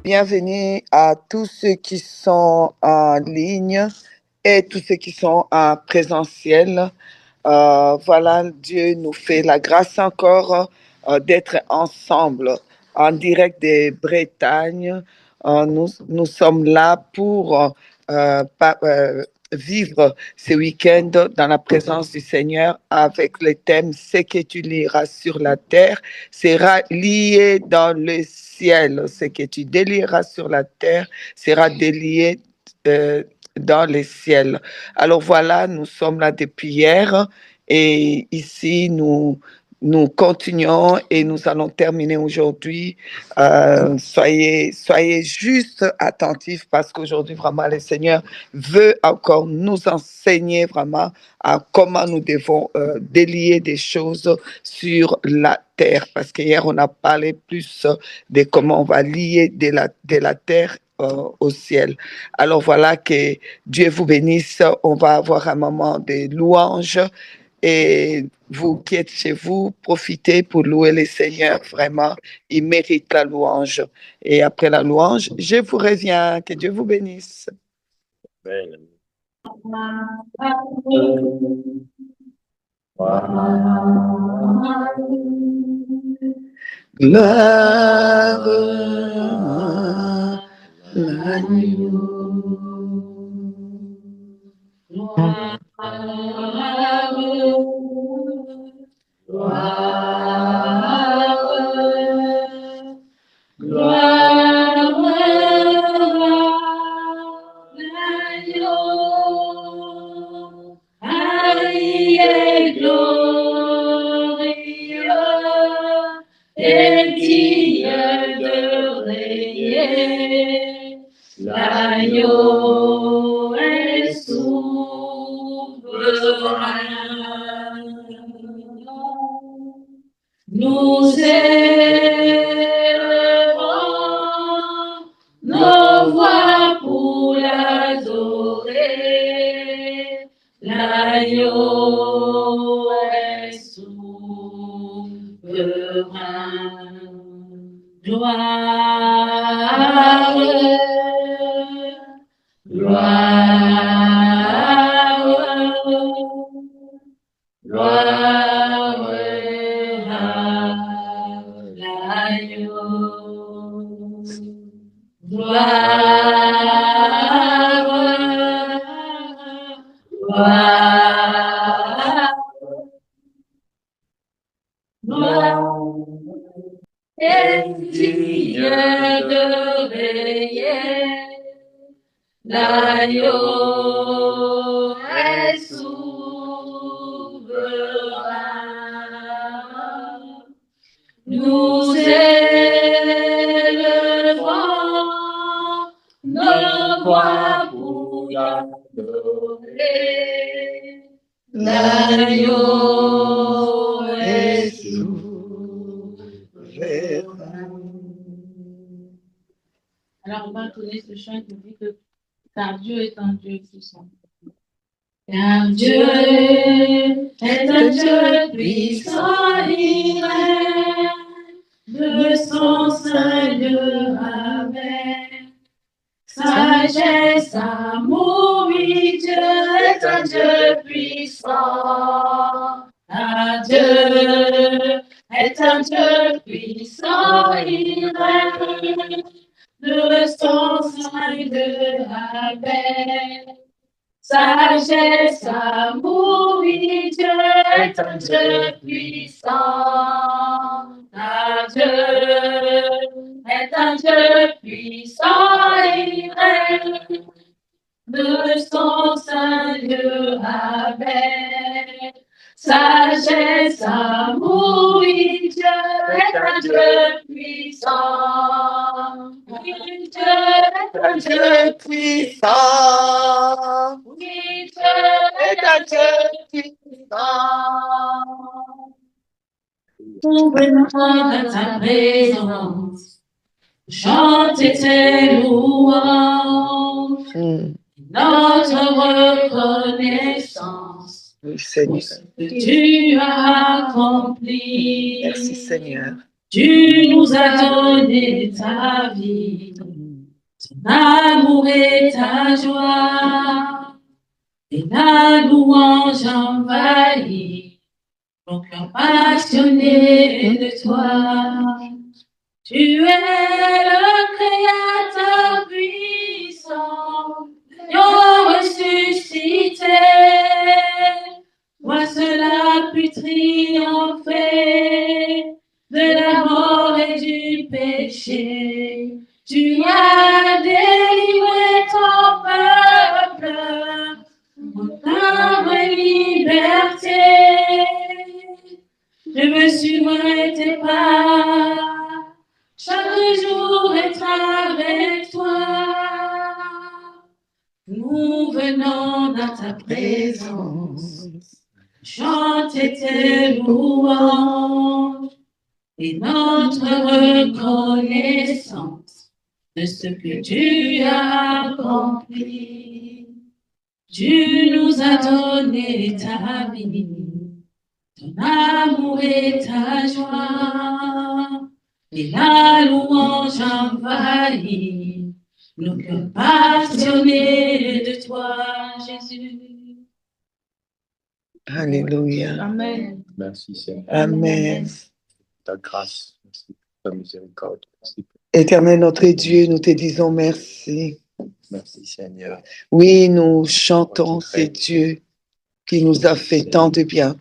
bienvenue à tous ceux qui sont en ligne et tous ceux qui sont en présentiel. Voilà, Dieu nous fait la grâce encore d'être ensemble en direct des Bretagnes. Nous sommes là pour vivre ce week-end dans la présence du Seigneur avec le thème « Ce que tu liras sur la terre sera lié dans le ciel. Ce que tu délieras sur la terre sera délié dans le ciel. » Alors voilà, nous sommes là depuis hier et ici nous continuons et nous allons terminer aujourd'hui. Soyez juste attentifs parce qu'aujourd'hui, vraiment, le Seigneur veut encore nous enseigner vraiment à comment nous devons délier des choses sur la terre. Parce qu'hier, on a parlé plus de comment on va lier de la terre au ciel. Alors voilà, que Dieu vous bénisse. On va avoir un moment de louange. Et vous qui êtes chez vous, profitez pour louer le Seigneur. Vraiment, il mérite la louange. Et après la louange, je vous reviens. Que Dieu vous bénisse. Amen. Gloire à L'agneau est souverain. Nous élevons nos voix pour l'adorer. L'agneau est souverain. Gloire, gloire à l'agneau. Et digne de veiller, l'agneau est souverain. Nous élevons nos voix pour l'adorer. L'agneau est souverain. Alors, on va tourner ce chant qui dit que car Dieu est un Dieu puissant. Car Dieu est un Dieu puissant, il règne de son sein de avec sagesse, amour, oui, Dieu est un Dieu puissant. Car Dieu est un Dieu puissant, il règne de son sein de avec sagesse, amour, oui, Dieu est un Dieu puissant. Car Dieu est un Dieu puissant, il règne de son sein de avec sagesse, amour, oui, Dieu est un Dieu puissant. Oui, Dieu est un Dieu puissant. Oui, Dieu est un Dieu puissant. Ouvrez-moi dans ta présence, chanter tes louanges, notre reconnaissance. Oui, Seigneur. Tu as accompli. Merci, Seigneur. Tu nous as donné ta vie. L'amour et ta joie, et la louange envahit mon cœur passionné de toi. Tu es le Créateur puissant, l'agneau ressuscité. Toi seul as pu triompher de la mort et du péché. Tu as délivré ton peuple pour ta vraie liberté. Je veux suivre tes pas, chaque jour être avec toi. Nous venons dans ta présence, chanter tes louanges et notre reconnaissance de ce que tu as accompli. Tu nous as donné ta vie, ton amour et ta joie, et la louange envahit nos cœurs passionnés de toi, Jésus. Alléluia. Amen. Merci Seigneur. Amen. Ta grâce, merci pour ta miséricorde. Merci, Éternel notre Dieu, nous te disons merci. merci Seigneur. Oui, nous chantons, c'est Dieu qui nous a fait tant de bien.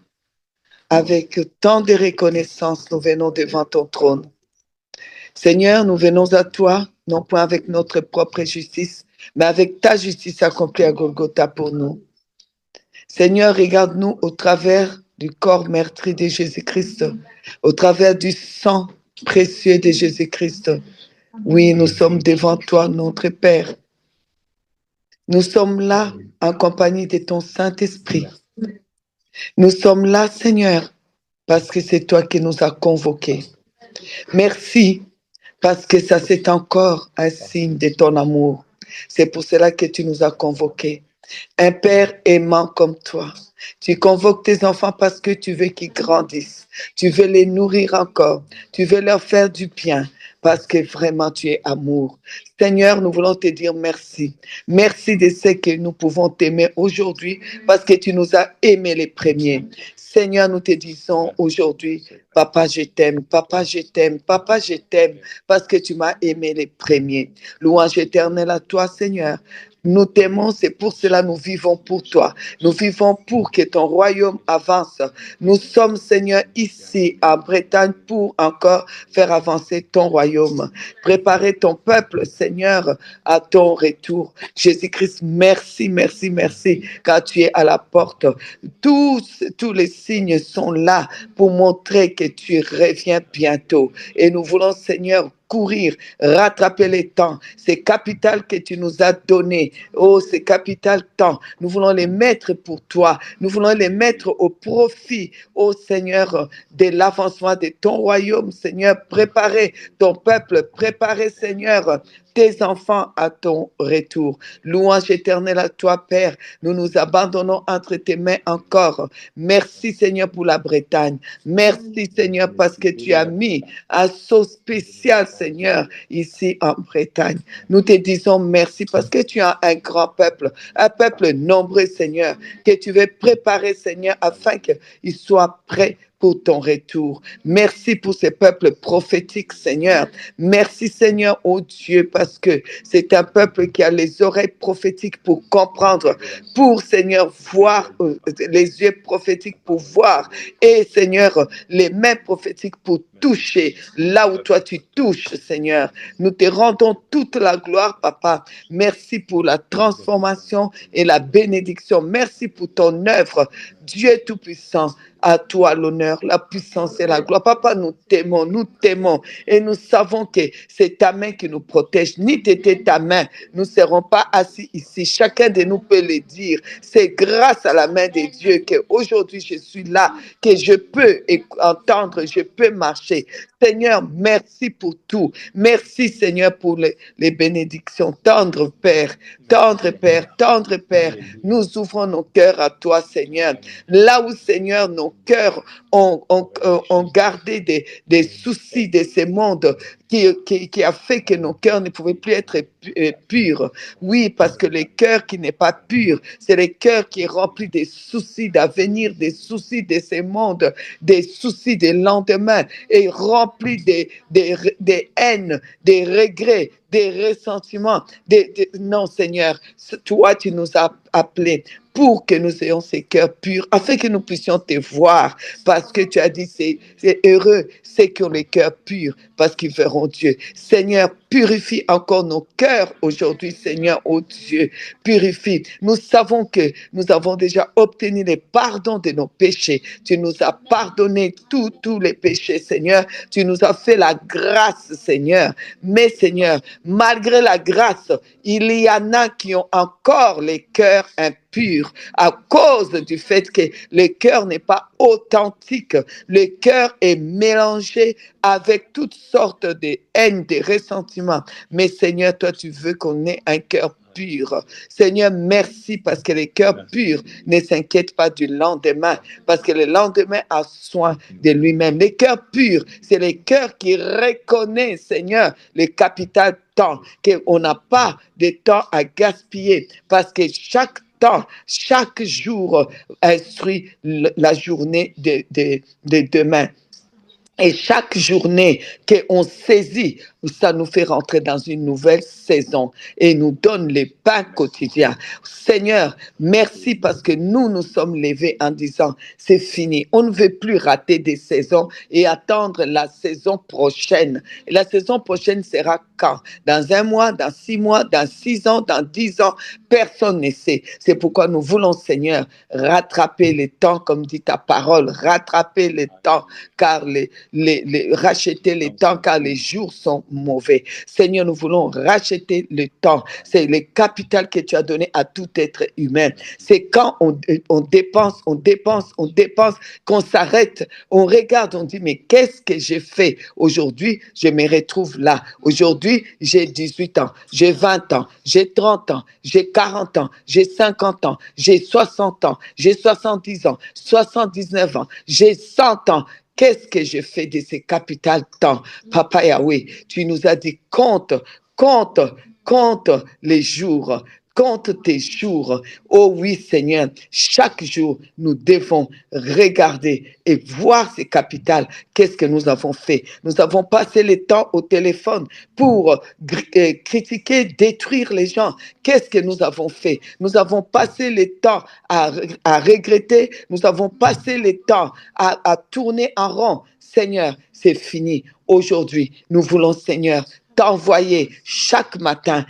Avec tant de reconnaissance, nous venons devant ton trône. Seigneur, nous venons à toi, non point avec notre propre justice, mais avec ta justice accomplie à Golgotha pour nous. Seigneur, regarde-nous au travers du corps meurtri de Jésus-Christ, au travers du sang précieux de Jésus-Christ. Oui, nous sommes devant toi, notre Père. Nous sommes là en compagnie de ton Saint-Esprit. Nous sommes là, Seigneur, parce que c'est toi qui nous as convoqués. Merci, parce que ça c'est encore un signe de ton amour. C'est pour cela que tu nous as convoqués. Un Père aimant comme toi. Tu convoques tes enfants parce que tu veux qu'ils grandissent. Tu veux les nourrir encore. Tu veux leur faire du bien parce que vraiment tu es amour. Seigneur, nous voulons te dire merci. Merci de ce que nous pouvons t'aimer aujourd'hui parce que tu nous as aimés les premiers. Seigneur, nous te disons aujourd'hui, Papa, je t'aime, Papa, je t'aime, Papa, je t'aime parce que tu m'as aimé les premiers. Louange éternelle à toi, Seigneur. Nous t'aimons, c'est pour cela que nous vivons pour toi. Nous vivons pour que ton royaume avance. Nous sommes, Seigneur, ici en Bretagne pour encore faire avancer ton royaume. Préparer ton peuple, Seigneur, à ton retour. Jésus-Christ, merci, merci, merci, car tu es à la porte. Tous les signes sont là pour montrer que tu reviens bientôt. Et nous voulons, Seigneur, courir, rattraper les temps, ces capitales que tu nous as données. Oh, ces capitales temps, nous voulons les mettre pour toi. Nous voulons les mettre au profit, oh Seigneur, de l'avancement de ton royaume, Seigneur. Préparer ton peuple, préparer, Seigneur, tes enfants à ton retour. Louange éternelle à toi, Père. Nous nous abandonnons entre tes mains encore. Merci, Seigneur, pour la Bretagne. Merci, Seigneur, parce que tu as mis un saut spécial, Seigneur, ici en Bretagne. Nous te disons merci parce que tu as un grand peuple, un peuple nombreux, Seigneur, que tu veux préparer, Seigneur, afin qu'il soit prêt pour ton retour. Merci pour ce peuple prophétique, Seigneur. Merci, Seigneur, oh Dieu, parce que c'est un peuple qui a les oreilles prophétiques pour comprendre, pour, Seigneur, voir, les yeux prophétiques pour voir, et, Seigneur, les mains prophétiques pour toucher là où toi tu touches, Seigneur. Nous te rendons toute la gloire, Papa. Merci pour la transformation et la bénédiction. Merci pour ton œuvre, Dieu Tout-Puissant. À toi l'honneur, la puissance et la gloire. Papa, nous t'aimons et nous savons que c'est ta main qui nous protège. Ni t'était ta main, nous ne serons pas assis ici. Chacun de nous peut le dire. C'est grâce à la main de Dieu qu'aujourd'hui je suis là, que je peux entendre, je peux marcher. Seigneur, merci pour tout. Merci, Seigneur, pour les bénédictions. Tendre Père, tendre Père, tendre Père. Nous ouvrons nos cœurs à toi, Seigneur. Là où, Seigneur, nos cœurs ont gardé des soucis de ces mondes qui a fait que nos cœurs ne pouvaient plus être purs. Oui, parce que le cœur qui n'est pas pur, c'est le cœur qui est rempli des soucis d'avenir, des soucis de ces mondes, des soucis des lendemains, et rempli des haines, des regrets, des ressentiments. Non, Seigneur, toi, tu nous as appelés pour que nous ayons ces cœurs purs, afin que nous puissions te voir, parce que tu as dit, c'est heureux ceux qui ont les cœurs purs, parce qu'ils verront Dieu. Seigneur, purifie encore nos cœurs aujourd'hui, Seigneur, oh Dieu, purifie. Nous savons que nous avons déjà obtenu le pardon de nos péchés. Tu nous as pardonné tous les péchés, Seigneur. Tu nous as fait la grâce, Seigneur. Mais, Seigneur, malgré la grâce, il y en a qui ont encore les cœurs impurs à cause du fait que le cœur n'est pas authentique. Le cœur est mélangé avec toutes sortes de haines, de ressentiments. Mais Seigneur, toi, tu veux qu'on ait un cœur pur. Seigneur, merci parce que le cœur pur ne s'inquiète pas du lendemain, parce que le lendemain a soin de lui-même. Le cœur pur, c'est le cœur qui reconnaît, Seigneur, le capital temps, qu'on n'a pas de temps à gaspiller, parce que chaque temps, chaque jour instruit la journée de demain. Et chaque journée qu'on saisit, ça nous fait rentrer dans une nouvelle saison et nous donne les pains quotidiens. Seigneur, merci parce que nous sommes levés en disant, c'est fini. On ne veut plus rater des saisons et attendre la saison prochaine. Et la saison prochaine sera quand? Dans 1 mois, dans 6 mois, dans 6 ans, dans 10 ans? Personne ne sait. C'est pourquoi nous voulons, Seigneur, rattraper les temps, comme dit ta parole, rattraper les temps, car racheter les temps, car les jours sont mauvais. Seigneur, nous voulons racheter le temps. C'est le capital que tu as donné à tout être humain. C'est quand on dépense, qu'on s'arrête, on regarde, on dit, mais qu'est-ce que j'ai fait? Aujourd'hui, je me retrouve là. Aujourd'hui, j'ai 18 ans, j'ai 20 ans, j'ai 30 ans, j'ai 40 ans, j'ai 50 ans, j'ai 60 ans, j'ai 70 ans, 79 ans, j'ai 100 ans. Qu'est-ce que je fais de ces capital temps? Papa Yahweh, tu nous as dit, compte les jours. Compte tes jours. Oh oui, Seigneur, chaque jour, nous devons regarder et voir ces capitales. Qu'est-ce que nous avons fait? Nous avons passé le temps au téléphone pour critiquer, détruire les gens. Qu'est-ce que nous avons fait? Nous avons passé le temps à regretter. Nous avons passé le temps à tourner en rond. Seigneur, c'est fini. Aujourd'hui, nous voulons, Seigneur, t'envoyer chaque matin,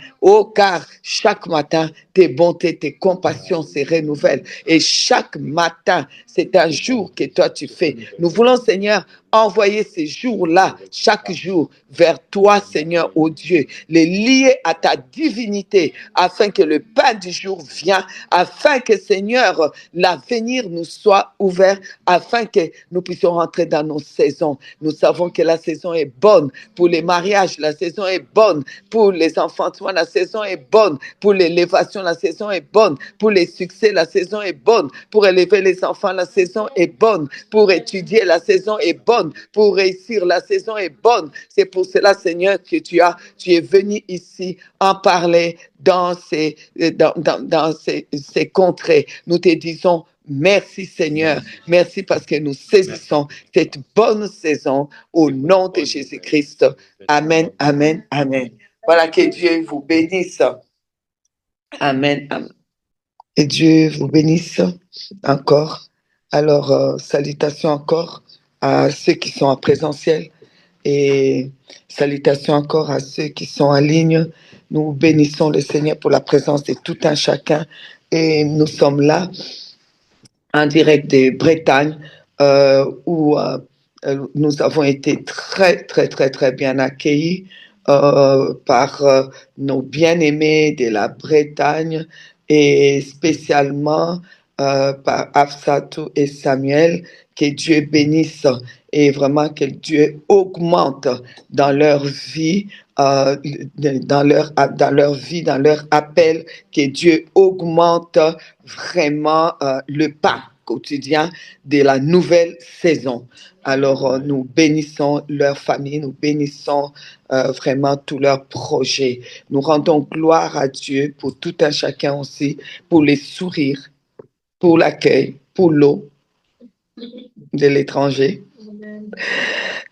car chaque matin, tes bontés, tes compassions se renouvellent. Et chaque matin, c'est un jour que toi tu fais. Nous voulons, Seigneur, envoyer ces jours-là, chaque jour, vers toi, Seigneur, ô Dieu, les lier à ta divinité, afin que le pain du jour vienne, afin que, Seigneur, l'avenir nous soit ouvert, afin que nous puissions rentrer dans nos saisons. Nous savons que la saison est bonne pour les mariages, la saison est bonne pour les enfantements, la saison est bonne pour l'élévation, la saison est bonne pour les succès, la saison est bonne pour élever les enfants, la saison est bonne pour étudier, la saison est bonne pour réussir, la saison est bonne. C'est pour cela, Seigneur, que tu es venu ici en parler dans ces contrées. Nous te disons merci, Seigneur. Merci parce que nous saisissons cette bonne saison au nom de Jésus-Christ. Amen, amen, amen. Voilà, que Dieu vous bénisse. Amen, amen. Et Dieu vous bénisse encore. Alors, salutations encore à ceux qui sont en présentiel et salutations encore à ceux qui sont en ligne. Nous bénissons le Seigneur pour la présence de tout un chacun et nous sommes là en direct de Bretagne où nous avons été très, très, très, très bien accueillis par nos bien-aimés de la Bretagne et spécialement par Afsatou et Samuel. Que Dieu bénisse et vraiment que Dieu augmente dans leur vie, dans leur appel, que Dieu augmente vraiment le pain quotidien de la nouvelle saison. Alors, nous bénissons leur famille, nous bénissons vraiment tous leurs projets. Nous rendons gloire à Dieu pour tout un chacun aussi, pour les sourires, pour l'accueil, pour l'eau de l'étranger.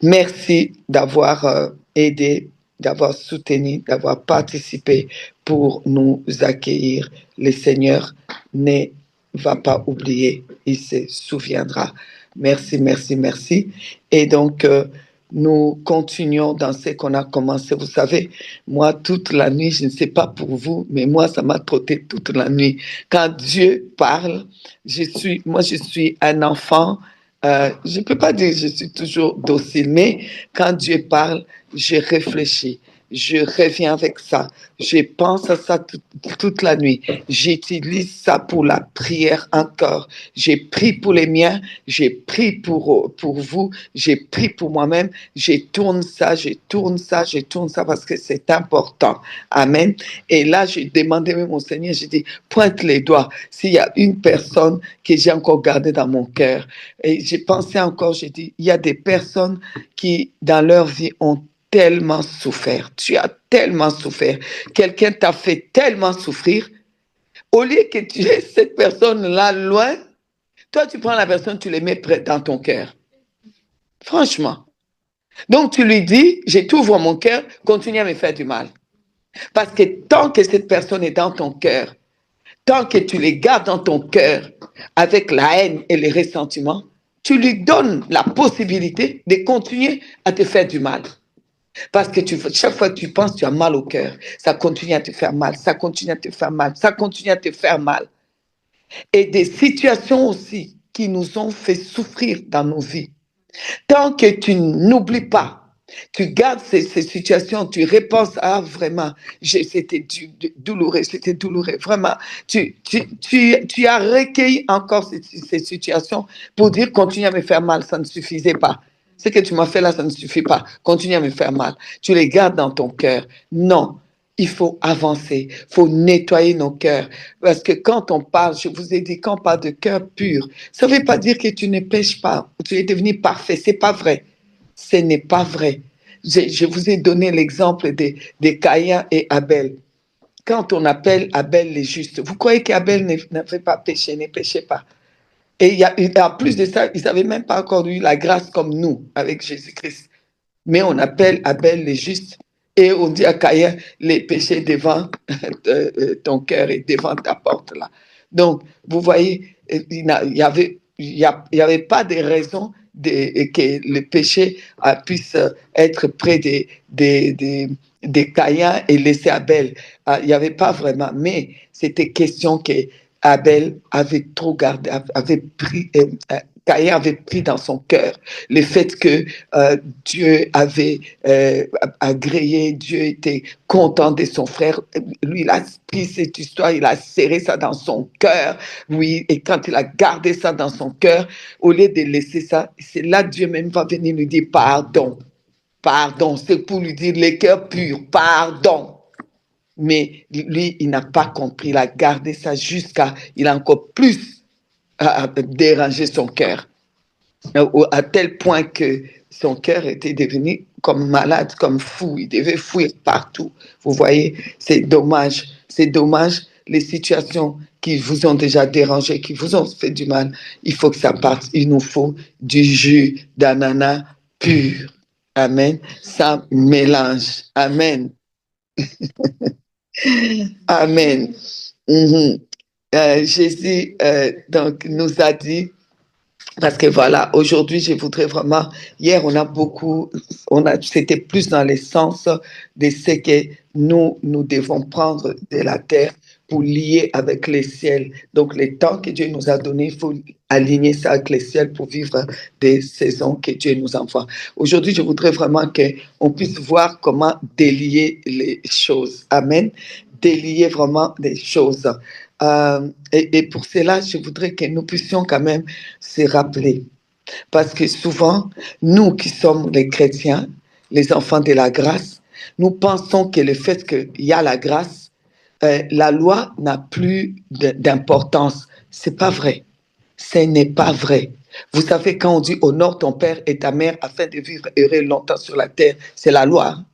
Merci d'avoir aidé, d'avoir soutenu, d'avoir participé pour nous accueillir. Le Seigneur ne va pas oublier, il se souviendra. Merci, merci, merci. Et donc, nous continuons dans ce qu'on a commencé. Vous savez, moi, toute la nuit, je ne sais pas pour vous, mais moi, ça m'a trotté toute la nuit. Quand Dieu parle, je suis un enfant. Je ne peux pas dire que je suis toujours docile, mais quand Dieu parle, je réfléchis. Je reviens avec ça. Je pense à ça toute la nuit. J'utilise ça pour la prière encore. J'ai prié pour les miens. J'ai prié pour vous. J'ai prié pour moi-même. Je tourne ça parce que c'est important. Amen. Et là, j'ai demandé même au Seigneur, j'ai dit, pointe les doigts. S'il y a une personne que j'ai encore gardée dans mon cœur. Et j'ai pensé encore, j'ai dit, il y a des personnes qui, dans leur vie, ont tellement souffert. Tu as tellement souffert. Quelqu'un t'a fait tellement souffrir. Au lieu que tu aies cette personne-là loin, toi, tu prends la personne, tu les mets près dans ton cœur. Franchement. Donc, tu lui dis, je t'ouvre mon cœur, continue à me faire du mal. Parce que tant que cette personne est dans ton cœur, tant que tu les gardes dans ton cœur avec la haine et les ressentiments, tu lui donnes la possibilité de continuer à te faire du mal. Parce que chaque fois que tu penses, tu as mal au cœur. Ça continue à te faire mal, ça continue à te faire mal, ça continue à te faire mal. Et des situations aussi qui nous ont fait souffrir dans nos vies. Tant que tu n'oublies pas, tu gardes ces situations, tu repenses à vraiment, c'était douloureux, vraiment. Tu as recueilli encore ces situations pour dire, continue à me faire mal, ça ne suffisait pas. Ce que tu m'as fait là, ça ne suffit pas. Continue à me faire mal. Tu les gardes dans ton cœur. Non, il faut avancer. Il faut nettoyer nos cœurs. Parce que quand on parle, je vous ai dit, quand on parle de cœur pur, ça ne veut pas dire que tu ne pêches pas, ou tu es devenu parfait. Ce n'est pas vrai. Ce n'est pas vrai. Je vous ai donné l'exemple de Caïn et Abel. Quand on appelle Abel les justes, vous croyez qu'Abel n'avait pas péché, ne péchait pas? Et en plus de ça, ils n'avaient même pas encore eu la grâce comme nous, avec Jésus-Christ. Mais on appelle Abel les justes. Et on dit à Caïn, les péchés devant ton cœur et devant ta porte là. Donc, vous voyez, il n'y avait pas de raison que le péché puisse être près de Caïn et laisser Abel. Il n'y avait pas vraiment, mais c'était question que Abel avait trop gardé, Caïn avait pris dans son cœur le fait que Dieu avait agréé, Dieu était content de son frère. Lui, il a pris cette histoire, il a serré ça dans son cœur. Oui, et quand il a gardé ça dans son cœur, au lieu de laisser ça, c'est là que Dieu même va venir lui dire pardon. Pardon, c'est pour lui dire les cœurs purs, pardon. Mais lui, il n'a pas compris, il a gardé ça il a encore plus dérangé son cœur, à tel point que son cœur était devenu comme malade, comme fou, il devait fuir partout. Vous voyez, c'est dommage, les situations qui vous ont déjà dérangé, qui vous ont fait du mal, il faut que ça parte, il nous faut du jus d'ananas pur. Amen, sans mélange. Amen. Amen. Jésus donc nous a dit, parce que voilà, aujourd'hui je voudrais vraiment, hier c'était plus dans le sens de ce que nous devons prendre de la terre pour lier avec les ciels. Donc les temps que Dieu nous a donnés, il faut aligner ça avec les ciels pour vivre des saisons que Dieu nous envoie. Aujourd'hui, je voudrais vraiment qu'on puisse voir comment délier les choses. Amen. Délier vraiment des choses. Et pour cela, je voudrais que nous puissions quand même se rappeler. Parce que souvent, nous qui sommes les chrétiens, les enfants de la grâce, nous pensons que le fait qu'il y a la grâce, la loi n'a plus d'importance. C'est pas vrai. Ce n'est pas vrai. Vous savez, quand on dit honore ton père et ta mère afin de vivre heureux longtemps sur la terre, c'est la loi.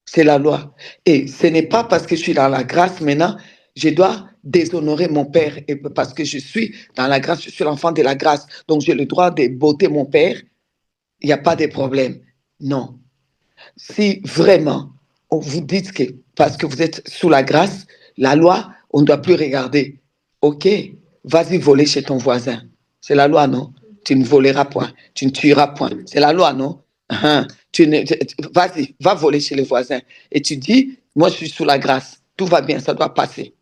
C'est la loi. Et ce n'est pas parce que je suis dans la grâce maintenant, je dois déshonorer mon père. Et parce que je suis dans la grâce, je suis l'enfant de la grâce. Donc j'ai le droit de botter mon père. Il n'y a pas de problème. Non. Si vraiment on vous dit que parce que vous êtes sous la grâce, la loi, on ne doit plus regarder. OK, vas-y voler chez ton voisin. C'est la loi, non? Tu ne voleras point, tu ne tueras point. C'est la loi, non? Vas-y, va voler chez les voisins. Et tu dis, moi je suis sous la grâce, tout va bien, ça doit passer.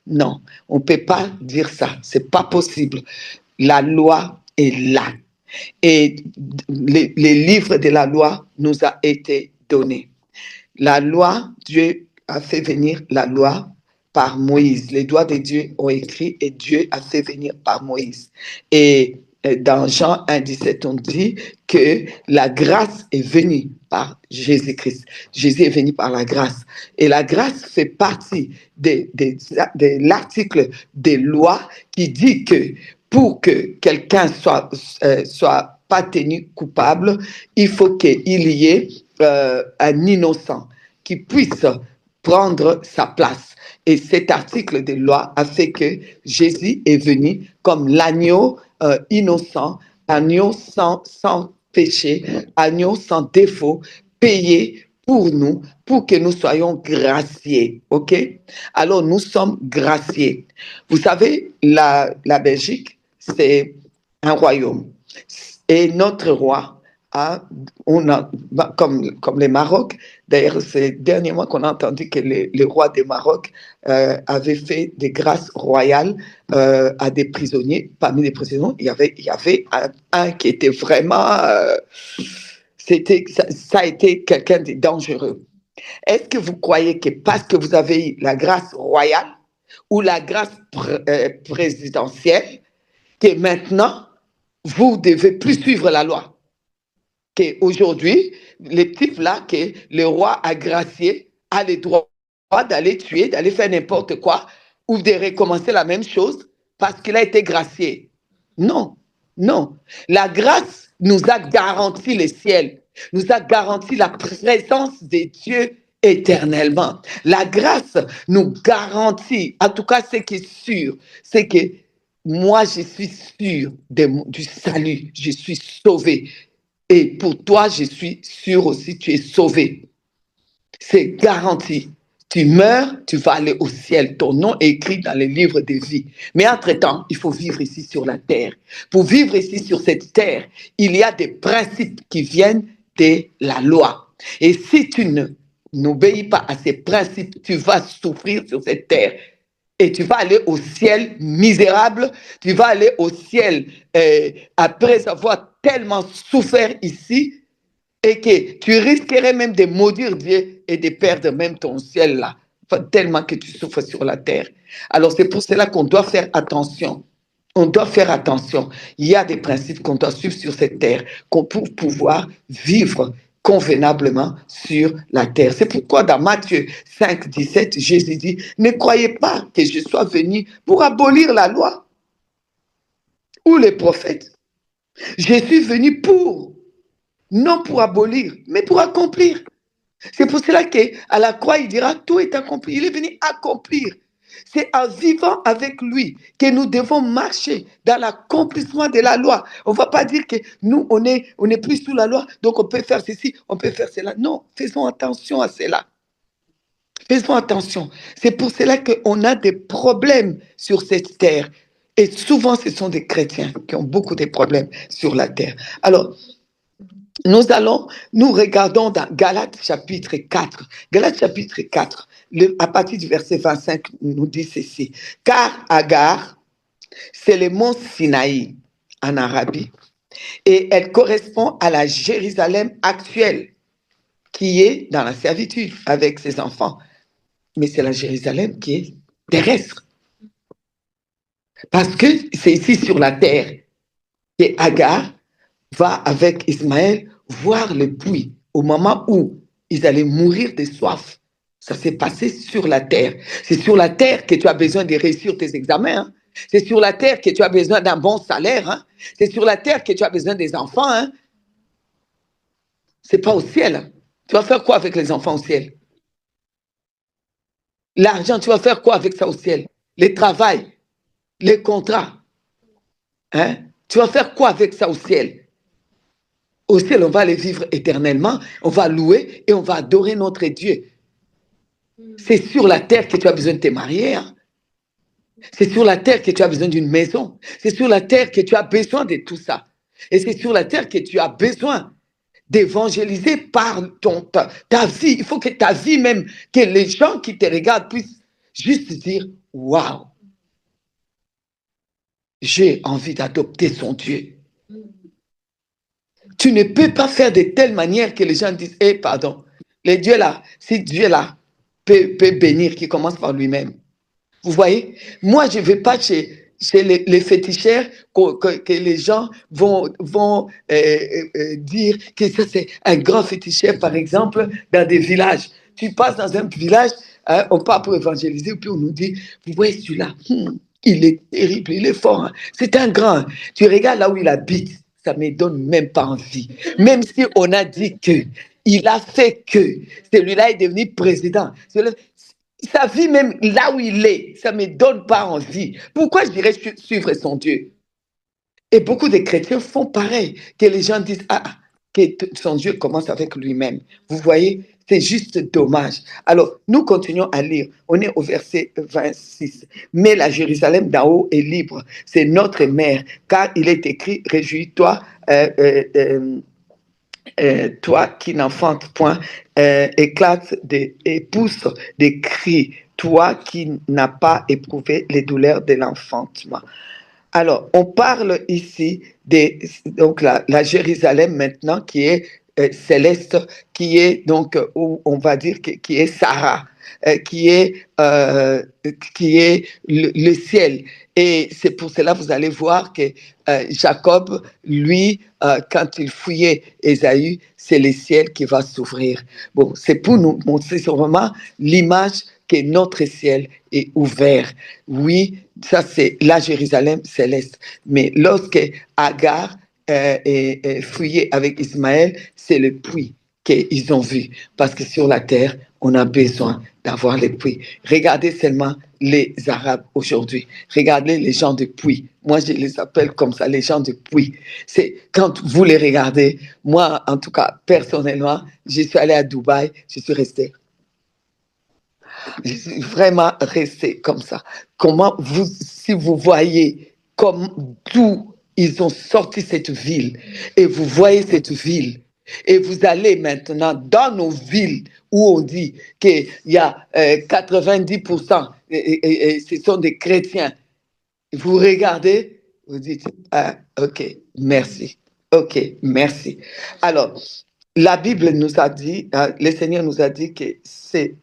Non, on ne peut pas dire ça, c'est pas possible. La loi est là. Et les livres de la loi nous a été donnés. La loi, Dieu a fait venir la loi par Moïse. Les doigts de Dieu ont écrit et Dieu a fait venir par Moïse. Et dans Jean 1,17, on dit que la grâce est venue par Jésus-Christ. Jésus est venu par la grâce. Et la grâce fait partie de l'article des lois qui dit que pour que quelqu'un soit pas tenu coupable, il faut qu'il y ait un innocent qui puisse prendre sa place. Et cet article de loi a fait que Jésus est venu comme l'agneau innocent, agneau sans péché, agneau sans défaut, payé pour nous, pour que nous soyons graciés. OK? Alors, nous sommes graciés. Vous savez, la Belgique, c'est un royaume. Et notre roi, comme les Maroc, d'ailleurs, c'est dernièrement qu'on a entendu que le roi des Maroc avait fait des grâces royales à des prisonniers. Parmi les prisonniers, il y avait un qui était vraiment... ça a été quelqu'un de dangereux. Est-ce que vous croyez que parce que vous avez eu la grâce royale ou la grâce présidentielle, que maintenant, vous ne devez plus suivre la loi? Qu'aujourd'hui, les types là que le roi a gracié a le droit d'aller tuer, d'aller faire n'importe quoi ou de recommencer la même chose parce qu'il a été gracié. Non, non. La grâce nous a garanti le ciel, nous a garanti la présence de Dieu éternellement. La grâce nous garantit, en tout cas ce qui est sûr, c'est que moi je suis sûr du salut, je suis sauvé. Et pour toi, je suis sûr aussi, tu es sauvé. C'est garanti. Tu meurs, tu vas aller au ciel. Ton nom est écrit dans les livres de vie. Mais entre-temps, il faut vivre ici sur la terre. Pour vivre ici sur cette terre, il y a des principes qui viennent de la loi. Et si tu n'obéis pas à ces principes, tu vas souffrir sur cette terre. Et tu vas aller au ciel misérable, tu vas aller au ciel après avoir tellement souffert ici, et que tu risquerais même de maudire Dieu et de perdre même ton ciel là, tellement que tu souffres sur la terre. Alors c'est pour cela qu'on doit faire attention. On doit faire attention. Il y a des principes qu'on doit suivre sur cette terre pour pouvoir vivre convenablement sur la terre. C'est pourquoi dans Matthieu 5, 17, Jésus dit, ne croyez pas que je sois venu pour abolir la loi ou les prophètes. Je suis venu non pour abolir, mais pour accomplir. C'est pour cela qu'à la croix, il dira, tout est accompli. Il est venu accomplir. C'est en vivant avec lui que nous devons marcher dans l'accomplissement de la loi. On ne va pas dire que nous, on est plus sous la loi, donc on peut faire ceci, on peut faire cela. Non, faisons attention à cela. Faisons attention. C'est pour cela qu'on a des problèmes sur cette terre. Et souvent, ce sont des chrétiens qui ont beaucoup de problèmes sur la terre. Alors, nous regardons dans Galates chapitre 4. Galates chapitre 4, à partir du verset 25, nous dit ceci. Car Agar, c'est le mont Sinaï en Arabie, et elle correspond à la Jérusalem actuelle, qui est dans la servitude avec ses enfants. Mais c'est la Jérusalem qui est terrestre. Parce que c'est ici sur la terre que Agar va avec Ismaël voir le puits au moment où ils allaient mourir de soif. Ça s'est passé sur la terre. C'est sur la terre que tu as besoin de réussir tes examens. Hein? C'est sur la terre que tu as besoin d'un bon salaire. Hein? C'est sur la terre que tu as besoin des enfants. Hein? C'est pas au ciel. Hein? Tu vas faire quoi avec les enfants au ciel? L'argent, tu vas faire quoi avec ça au ciel? Les travails, les contrats. Hein? Tu vas faire quoi avec ça au ciel? Au ciel, on va les vivre éternellement, on va louer et on va adorer notre Dieu. C'est sur la terre que tu as besoin de te marier. Hein? C'est sur la terre que tu as besoin d'une maison. C'est sur la terre que tu as besoin de tout ça. Et c'est sur la terre que tu as besoin d'évangéliser par ta vie. Il faut que ta vie même, que les gens qui te regardent puissent juste dire, waouh, j'ai envie d'adopter son Dieu. Tu ne peux pas faire de telle manière que les gens disent, pardon, le Dieu là, si Dieu là peut bénir, qui commence par lui-même. Vous voyez, moi je ne vais pas chez les féticheurs que les gens vont dire que ça c'est un grand féticheur, par exemple, dans des villages. Tu passes dans un village, hein, on part pour évangéliser, puis on nous dit, vous voyez celui-là, il est terrible, il est fort, hein. C'est un grand. Tu regardes là où il habite, ça ne me donne même pas envie. Même si on a dit que, il a fait que, celui-là est devenu président. Sa vie même là où il est, ça ne me donne pas envie. Pourquoi je dirais suivre son Dieu? Et beaucoup de chrétiens font pareil, que les gens disent, que son Dieu commence avec lui-même. Vous voyez, c'est juste dommage. Alors, nous continuons à lire. On est au verset 26. Mais la Jérusalem d'en haut est libre. C'est notre mère, car il est écrit, réjouis-toi, toi qui n'enfantes point, éclate et pousse des cris, toi qui n'as pas éprouvé les douleurs de l'enfantement. Alors, on parle ici de donc la Jérusalem maintenant qui est céleste, qui est donc, où on va dire, qui est Sarah, qui est le ciel. Et c'est pour cela, vous allez voir que Jacob, lui, quand il fouillait Ésaü, c'est le ciel qui va s'ouvrir. Bon, c'est pour nous montrer vraiment l'image que notre ciel est ouvert. Oui, ça c'est la Jérusalem céleste. Mais lorsque Agar est fouillée avec Ismaël, c'est le puits qu'ils ont vu. Parce que sur la terre, on a besoin d'avoir les puits. Regardez seulement les Arabes aujourd'hui. Regardez les gens de puits. Moi, je les appelle comme ça, les gens de puits. C'est quand vous les regardez, moi, en tout cas, personnellement, je suis allé à Dubaï, je suis resté. Je suis vraiment resté comme ça. Comment vous, si vous voyez d'où ils ont sorti cette ville, et vous voyez cette ville, et vous allez maintenant dans nos villes où on dit qu'il y a 90%, et ce sont des chrétiens. Vous regardez, vous dites, ok, merci. Ok, merci. Alors, la Bible nous a dit, le Seigneur nous a dit que ces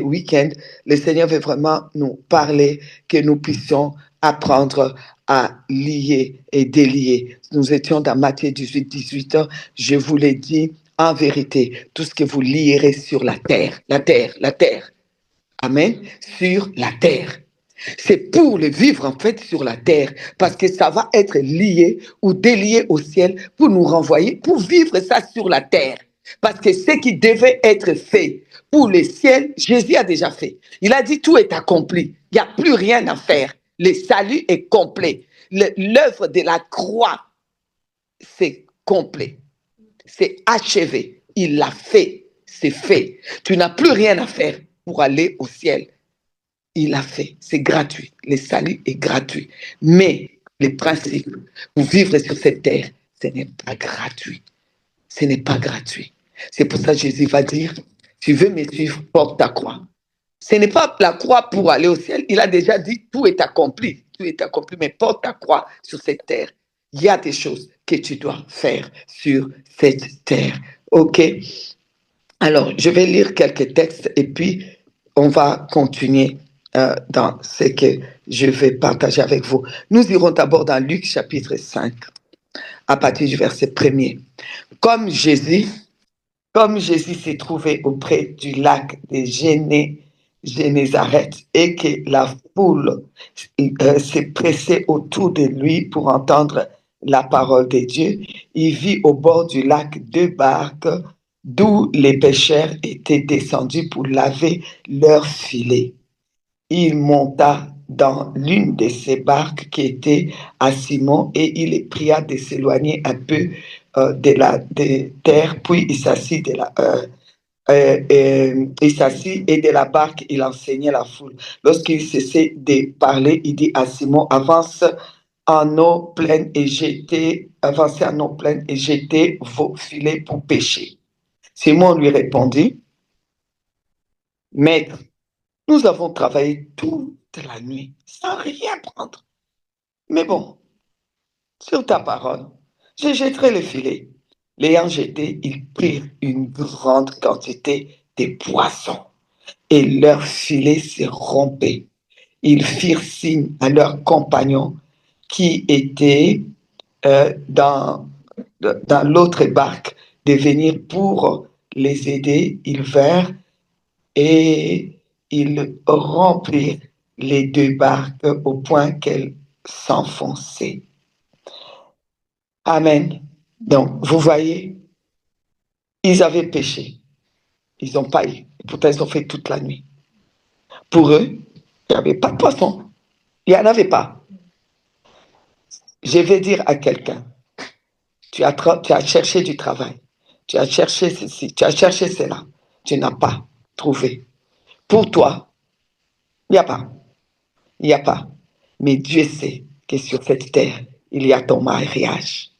week-end, le Seigneur veut vraiment nous parler, que nous puissions apprendre à lier et délier. Nous étions dans Matthieu 18, je vous l'ai dit, en vérité, tout ce que vous lierez sur la terre, amen, sur la terre. C'est pour le vivre en fait sur la terre, parce que ça va être lié ou délié au ciel pour nous renvoyer, pour vivre ça sur la terre. Parce que ce qui devait être fait pour le ciel, Jésus a déjà fait. Il a dit tout est accompli, il n'y a plus rien à faire. Le salut est complet. L'œuvre de la croix, c'est complet, c'est achevé. Il l'a fait, c'est fait. Tu n'as plus rien à faire pour aller au ciel. Il a fait, c'est gratuit. Le salut est gratuit. Mais les principes pour vivre sur cette terre, ce n'est pas gratuit. Ce n'est pas gratuit. C'est pour ça que Jésus va dire, tu veux me suivre, porte ta croix. Ce n'est pas la croix pour aller au ciel. Il a déjà dit, tout est accompli. Tout est accompli, mais porte ta croix sur cette terre. Il y a des choses que tu dois faire sur cette terre. OK? Alors, je vais lire quelques textes et puis on va continuer dans ce que je vais partager avec vous. Nous irons d'abord dans Luc chapitre 5, à partir du verset 1er. Comme Jésus s'est trouvé auprès du lac de Génézareth et que la foule s'est pressée autour de lui pour entendre la parole de Dieu, il vit au bord du lac 2 barques d'où les pêcheurs étaient descendus pour laver leurs filets. Il monta dans l'une de ces barques qui était à Simon et il les pria de s'éloigner un peu de terre, puis il s'assit il s'assit et de la barque, il enseignait la foule. Lorsqu'il cessait de parler, il dit à Simon, avancez en eau pleine et jetez vos filets pour pêcher. Simon lui répondit, Maître, nous avons travaillé toute la nuit sans rien prendre. Mais bon, sur ta parole, je jetterai le filet. L'ayant jeté, ils prirent une grande quantité de poissons et leur filet se rompait. Ils firent signe à leurs compagnons qui étaient dans l'autre barque de venir pour les aider. Ils vinrent et ils remplirent les 2 barques au point qu'elles s'enfonçaient. Amen. Donc, vous voyez, ils avaient péché. Ils n'ont pas eu. Pourtant, ils ont fait toute la nuit. Pour eux, il n'y avait pas de poisson. Il n'y en avait pas. Je vais dire à quelqu'un, tu as cherché du travail, tu as cherché ceci, tu as cherché cela, tu n'as pas trouvé. Pour toi, il n'y a pas. Il n'y a pas. Mais Dieu sait que sur cette terre, il y a ton mariage.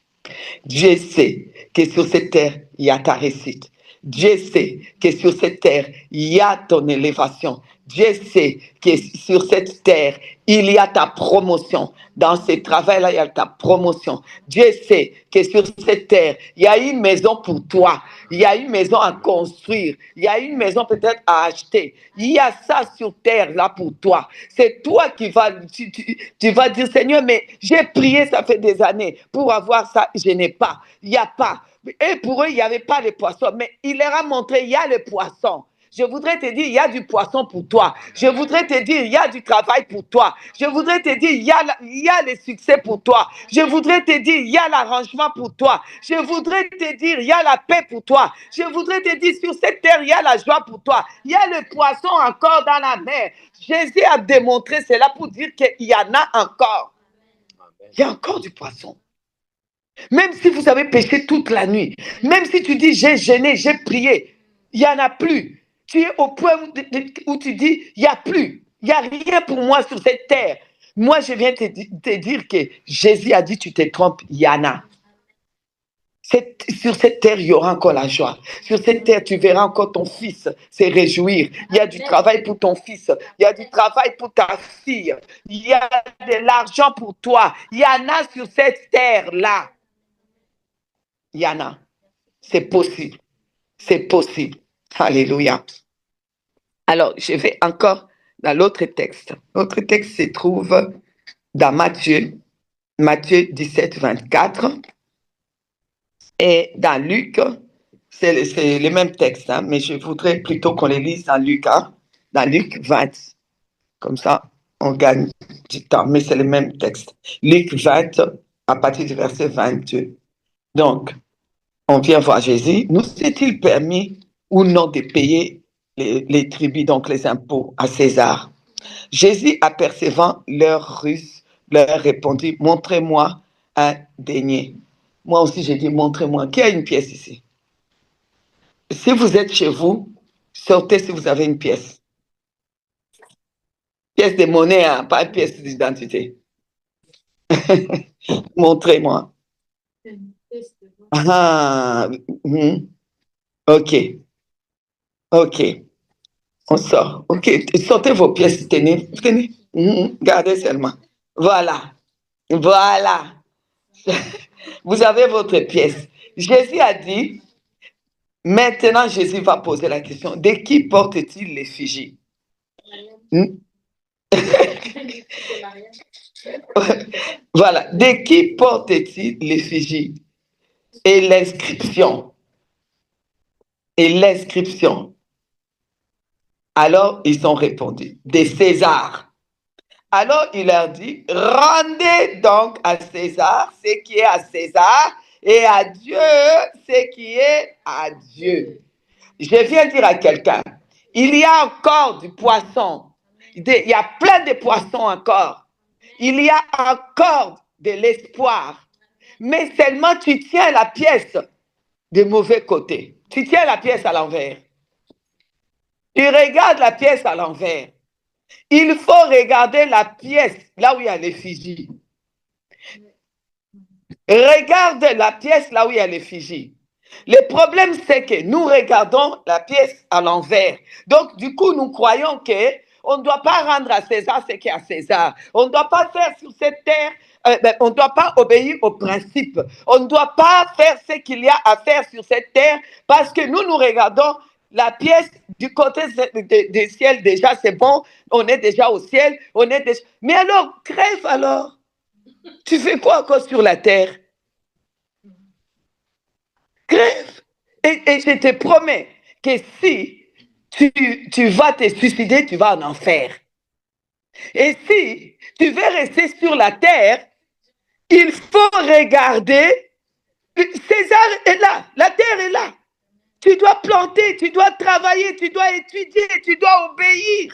Dieu sait que sur cette terre, il y a ta réussite. Dieu sait que sur cette terre, il y a ton élévation. Dieu sait que sur cette terre, il y a ta promotion. Dans ce travail-là, il y a ta promotion. Dieu sait que sur cette terre, il y a une maison pour toi. Il y a une maison à construire. Il y a une maison peut-être à acheter. Il y a ça sur terre là pour toi. C'est toi qui vas, tu vas dire, Seigneur, mais j'ai prié, ça fait des années, pour avoir ça, je n'ai pas. Il n'y a pas. Et pour eux, il n'y avait pas de poissons. Mais il leur a montré, il y a le poisson. Je voudrais te dire, il y a du poisson pour toi. Je voudrais te dire, il y a du travail pour toi. Je voudrais te dire, il y a le succès pour toi. Je voudrais te dire, il y a l'arrangement pour toi. Je voudrais te dire, il y a la paix pour toi. Je voudrais te dire, sur cette terre, il y a la joie pour toi. Il y a le poisson encore dans la mer. Jésus a démontré cela pour dire qu'il y en a encore. Il y a encore du poisson. Même si vous avez péché toute la nuit, même si tu dis, j'ai jeûné, j'ai prié, il n'y en a plus. Tu es au point où tu dis, il n'y a plus. Il n'y a rien pour moi sur cette terre. Moi, je viens te dire que Jésus a dit, tu te trompes, il y en a. Sur cette terre, il y aura encore la joie. Sur cette terre, tu verras encore ton fils se réjouir. Il y a du travail pour ton fils. Il y a du travail pour ta fille. Il y a de l'argent pour toi. Il y en a sur cette terre-là. Il y en a. C'est possible. C'est possible. Alléluia. Alors, je vais encore dans l'autre texte. L'autre texte se trouve dans Matthieu 17, 24. Et dans Luc, c'est le même texte, hein, mais je voudrais plutôt qu'on les lise dans Luc. Hein, dans Luc 20. Comme ça, on gagne du temps, mais c'est le même texte. Luc 20, à partir du verset 22. Donc, on vient voir Jésus. Nous est-il permis ou non de payer les tribus, donc les impôts à César? Jésus, apercevant leur ruse, leur répondit, montrez-moi un denier. Moi aussi, j'ai dit, montrez-moi. Qui a une pièce ici? Si vous êtes chez vous, sortez si vous avez une pièce. Pièce de monnaie, hein, pas une pièce d'identité. Montrez-moi. Ah, ok. Ok. On sort. Ok. Sortez vos pièces. Tenez. Tenez. Gardez seulement. Voilà. Voilà. Vous avez votre pièce. Jésus a dit, maintenant Jésus va poser la question, de qui porte-t-il l'effigie? Voilà. De qui porte-t-il l'effigie? Et l'inscription. Et l'inscription. Alors, ils ont répondu, des Césars. Alors, il leur dit, rendez donc à César ce qui est à César et à Dieu ce qui est à Dieu. Je viens dire à quelqu'un, il y a encore du poisson. Il y a plein de poissons encore. Il y a encore de l'espoir. Mais seulement tu tiens la pièce du mauvais côté. Tu tiens la pièce à l'envers. Tu regardes la pièce à l'envers. Il faut regarder la pièce là où il y a l'effigie. Regarde la pièce là où il y a l'effigie. Le problème, c'est que nous regardons la pièce à l'envers. Donc, du coup, nous croyons qu'on ne doit pas rendre à César ce qui est à César. On ne doit pas faire sur cette terre, on ne doit pas obéir aux principes. On ne doit pas faire ce qu'il y a à faire sur cette terre parce que nous regardons la pièce du côté du ciel. Déjà, c'est bon, on est déjà au ciel. Mais alors, crève alors. Tu fais quoi encore sur la terre? Crève. Et je te promets que si tu vas te suicider, tu vas en enfer. Et si tu veux rester sur la terre, il faut regarder. César est là, la terre est là. Tu dois planter, tu dois travailler, tu dois étudier, tu dois obéir.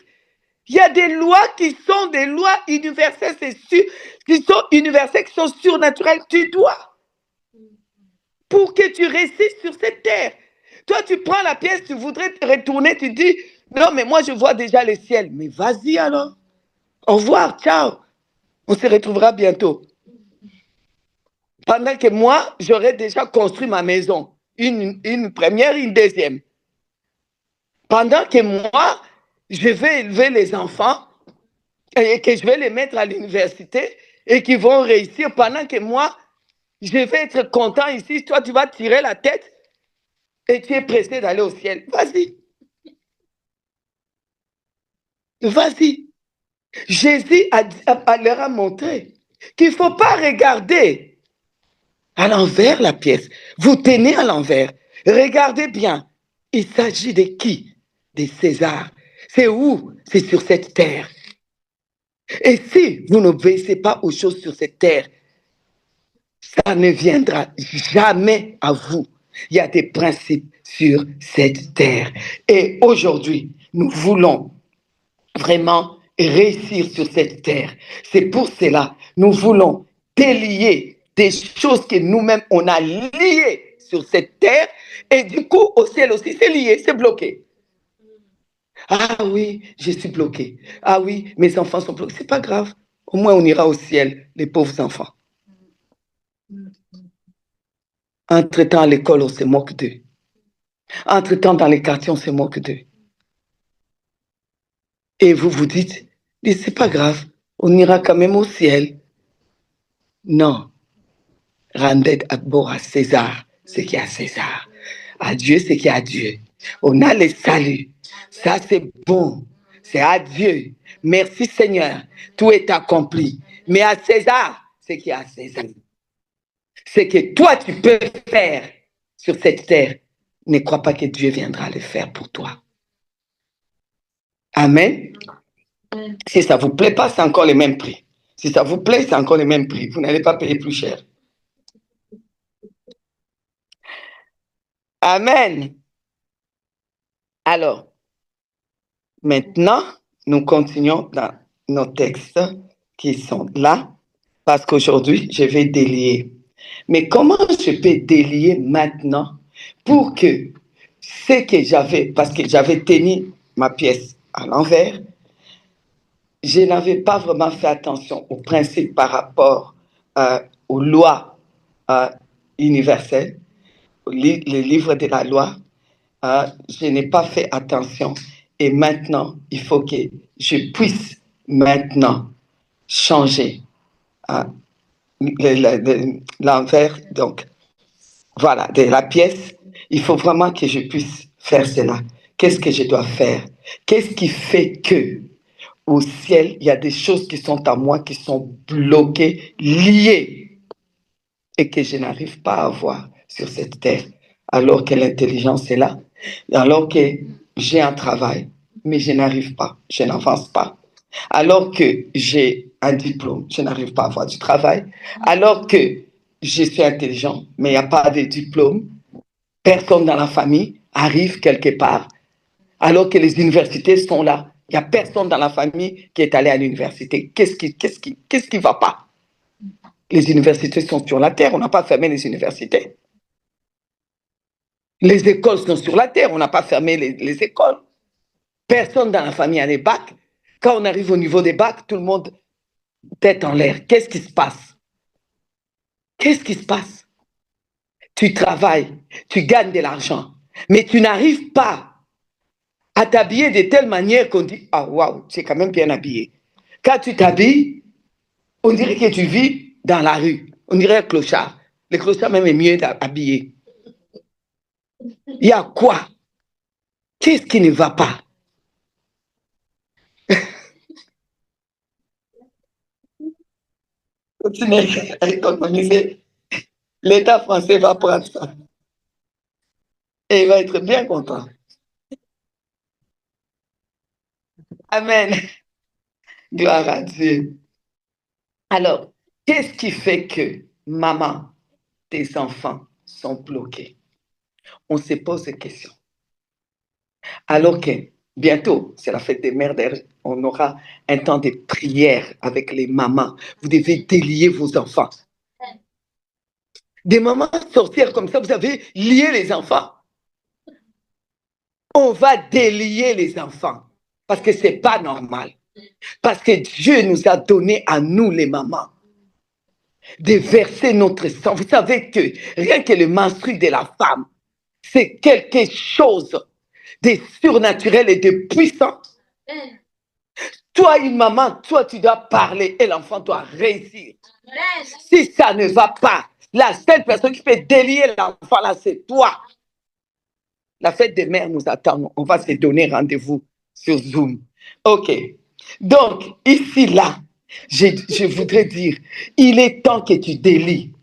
Il y a des lois qui sont des lois universelles, c'est sûr, qui sont universelles, qui sont surnaturelles. Tu dois. Pour que tu résistes sur cette terre. Toi, tu prends la pièce, tu voudrais te retourner, tu dis, non, mais moi, je vois déjà le ciel. Mais vas-y alors. Au revoir, ciao. On se retrouvera bientôt. Pendant que moi, j'aurais déjà construit ma maison. Une première, une deuxième. Pendant que moi, je vais élever les enfants et que je vais les mettre à l'université et qu'ils vont réussir pendant que moi, je vais être content ici. Toi, tu vas tirer la tête et tu es pressé d'aller au ciel. Vas-y. Vas-y. Jésus leur a montré qu'il ne faut pas regarder à l'envers la pièce. Vous tenez à l'envers. Regardez bien. Il s'agit de qui? De César. C'est où? C'est sur cette terre. Et si vous n'obéissez pas aux choses sur cette terre, ça ne viendra jamais à vous. Il y a des principes sur cette terre. Et aujourd'hui, nous voulons vraiment réussir sur cette terre. C'est pour cela, nous voulons délier des choses que nous-mêmes, on a liées sur cette terre. Et du coup, au ciel aussi, c'est lié, c'est bloqué. Ah oui, je suis bloqué. Ah oui, mes enfants sont bloqués. C'est pas grave. Au moins, on ira au ciel, les pauvres enfants. Entre-temps, à l'école, on se moque d'eux. Entre-temps, dans les quartiers, on se moque d'eux. Et vous vous dites, c'est pas grave, on ira quand même au ciel. Non. Rendez d'abord à César ce qui est à César. À Dieu ce qui est à Dieu. On a le salut. Ça, c'est bon. C'est à Dieu. Merci Seigneur. Tout est accompli. Mais à César ce qui est à César. Ce que toi, tu peux faire sur cette terre, ne crois pas que Dieu viendra le faire pour toi. Amen. Si ça ne vous plaît pas, c'est encore le même prix. Si ça vous plaît, c'est encore le même prix. Vous n'allez pas payer plus cher. Amen. Alors, maintenant, nous continuons dans nos textes qui sont là, parce qu'aujourd'hui, je vais délier. Mais comment je peux délier maintenant pour que ce que j'avais, parce que j'avais tenu ma pièce à l'envers, je n'avais pas vraiment fait attention aux principes par rapport aux lois universelles, les livres de la loi. Je n'ai pas fait attention. Et maintenant, il faut que je puisse maintenant changer l'envers. Donc, voilà, de la pièce. Il faut vraiment que je puisse faire cela. Qu'est-ce que je dois faire? Qu'est-ce qui fait que au ciel, il y a des choses qui sont à moi, qui sont bloquées, liées, et que je n'arrive pas à voir sur cette terre, alors que l'intelligence est là, alors que j'ai un travail, mais je n'arrive pas, je n'avance pas. Alors que j'ai un diplôme, je n'arrive pas à avoir du travail. Alors que je suis intelligent, mais il n'y a pas de diplôme. Personne dans la famille arrive quelque part. Alors que les universités sont là. Il n'y a personne dans la famille qui est allé à l'université. Qu'est-ce qui va pas? Les universités sont sur la terre. On n'a pas fermé les universités. Les écoles sont sur la terre. On n'a pas fermé les écoles. Personne dans la famille a les bacs. Quand on arrive au niveau des bacs, tout le monde tête en l'air. Qu'est-ce qui se passe? Qu'est-ce qui se passe? Tu travailles, tu gagnes de l'argent, mais tu n'arrives pas à t'habiller de telle manière qu'on dit « Ah, waouh, tu es quand même bien habillé. » Quand tu t'habilles, on dirait que tu vis dans la rue. On dirait un clochard. Le clochard même est mieux habillé. Il y a quoi? Qu'est-ce qui ne va pas? Continuez à économiser. L'État français va prendre ça. Et il va être bien content. Amen. Gloire à Dieu. Alors, qu'est-ce qui fait que maman, tes enfants sont bloqués? On se pose des questions. Alors que bientôt, c'est la fête des mères, on aura un temps de prière avec les mamans. Vous devez délier vos enfants. Des mamans sortir comme ça, vous avez lié les enfants. On va délier les enfants parce que c'est pas normal. Parce que Dieu nous a donné à nous, les mamans, de verser notre sang. Vous savez que rien que le menstru de la femme, c'est quelque chose de surnaturel et de puissant. Toi, une maman, toi, tu dois parler et l'enfant doit réussir. Si ça ne va pas, la seule personne qui peut délier l'enfant, là, c'est toi. La fête des mères nous attend. On va se donner rendez-vous sur Zoom. OK. Donc, ici, là, je voudrais dire, il est temps que tu délies.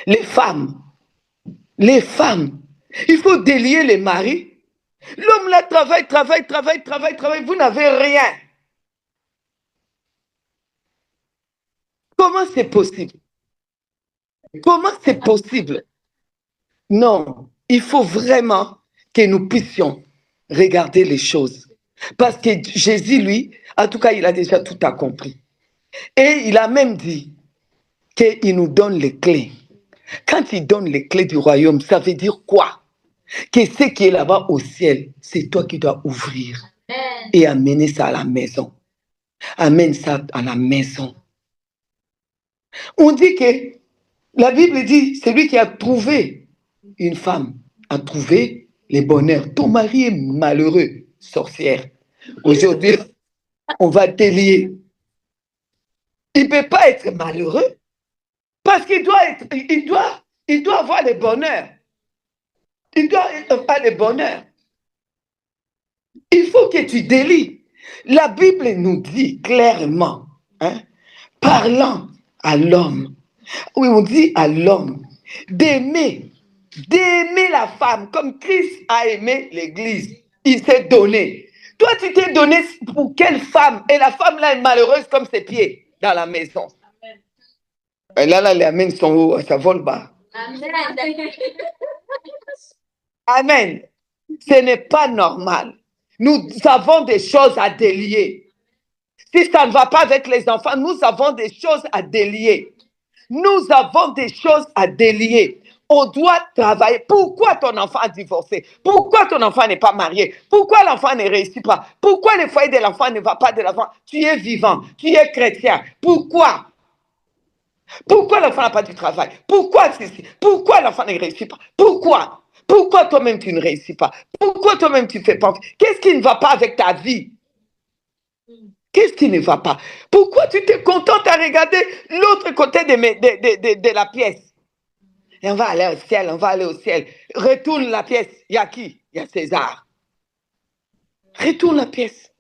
Les femmes, il faut délier les maris. L'homme là travaille. Vous n'avez rien. Comment c'est possible? Comment c'est possible? Non, il faut vraiment que nous puissions regarder les choses. Parce que Jésus, lui, en tout cas, il a déjà tout accompli. Et il a même dit qu'il nous donne les clés. Quand il donne les clés du royaume, ça veut dire quoi? Que ce qui est là-bas au ciel, c'est toi qui dois ouvrir et amener ça à la maison. Amène ça à la maison. On dit que, la Bible dit, celui qui a trouvé une femme, a trouvé le bonheur. Ton mari est malheureux, sorcière. Aujourd'hui, on va délier. Il ne peut pas être malheureux parce qu'il doit avoir le bonheur. Il doit avoir le bonheur. Il faut que tu délies. La Bible nous dit clairement, parlant à l'homme, oui, on dit à l'homme d'aimer la femme comme Christ a aimé l'Église. Il s'est donné. Toi, tu t'es donné pour quelle femme? Et la femme là est malheureuse comme ses pieds dans la maison. Et là, les amens sont hauts, ça vole bas. Amen. Amen. Ce n'est pas normal. Nous avons des choses à délier. Si ça ne va pas avec les enfants, nous avons des choses à délier. Nous avons des choses à délier. On doit travailler. Pourquoi ton enfant a divorcé? Pourquoi ton enfant n'est pas marié? Pourquoi l'enfant ne réussit pas? Pourquoi le foyer de l'enfant ne va pas de l'avant? Tu es vivant, tu es chrétien. Pourquoi? Pourquoi l'enfant n'a pas du travail? Pourquoi l'enfant ne réussit pas? Pourquoi? Pourquoi toi-même tu ne réussis pas? Pourquoi toi-même tu ne fais pas? Qu'est-ce qui ne va pas avec ta vie? Qu'est-ce qui ne va pas? Pourquoi tu te contentes à regarder l'autre côté de la pièce? Et on va aller au ciel, Retourne la pièce. Il y a qui? Il y a César. Retourne la pièce.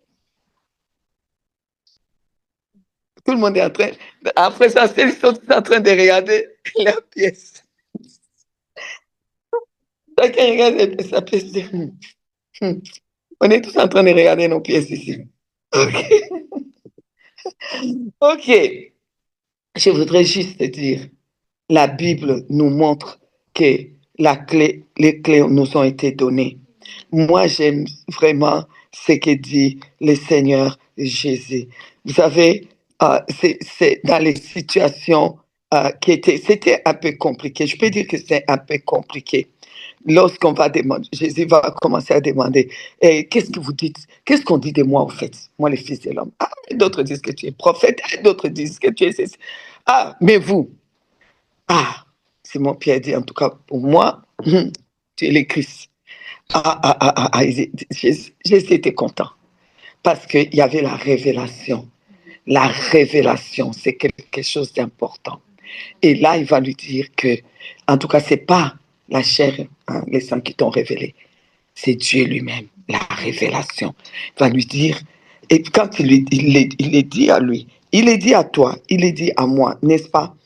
Tout le monde est en train, après ça, ils sont en train de regarder la pièce. Chacun regarde sa pièce. On est tous en train de regarder nos pièces ici. OK. OK. Je voudrais juste te dire, la Bible nous montre que les clés nous ont été données. Moi, j'aime vraiment ce que dit le Seigneur Jésus. Vous savez, c'est dans les situations c'était un peu compliqué. Je peux dire que c'est un peu compliqué. Lorsqu'on va demander, Jésus va commencer à demander, qu'est-ce que vous dites? Qu'est-ce qu'on dit de moi, en fait? Moi, le Fils de l'homme. Ah, d'autres disent que tu es prophète, d'autres disent que tu es ceci. Ah, mais vous, ah, Simon-Pierre dit, en tout cas, pour moi, tu es le Christ. Jésus était content parce qu'il y avait la révélation. La révélation, c'est quelque chose d'important. Et là, il va lui dire que, en tout cas, c'est pas la chair, les sangs qui t'ont révélé, c'est Dieu lui-même, la révélation. Il va lui dire, et quand il est dit à lui, il est dit à toi, il est dit à moi, n'est-ce pas?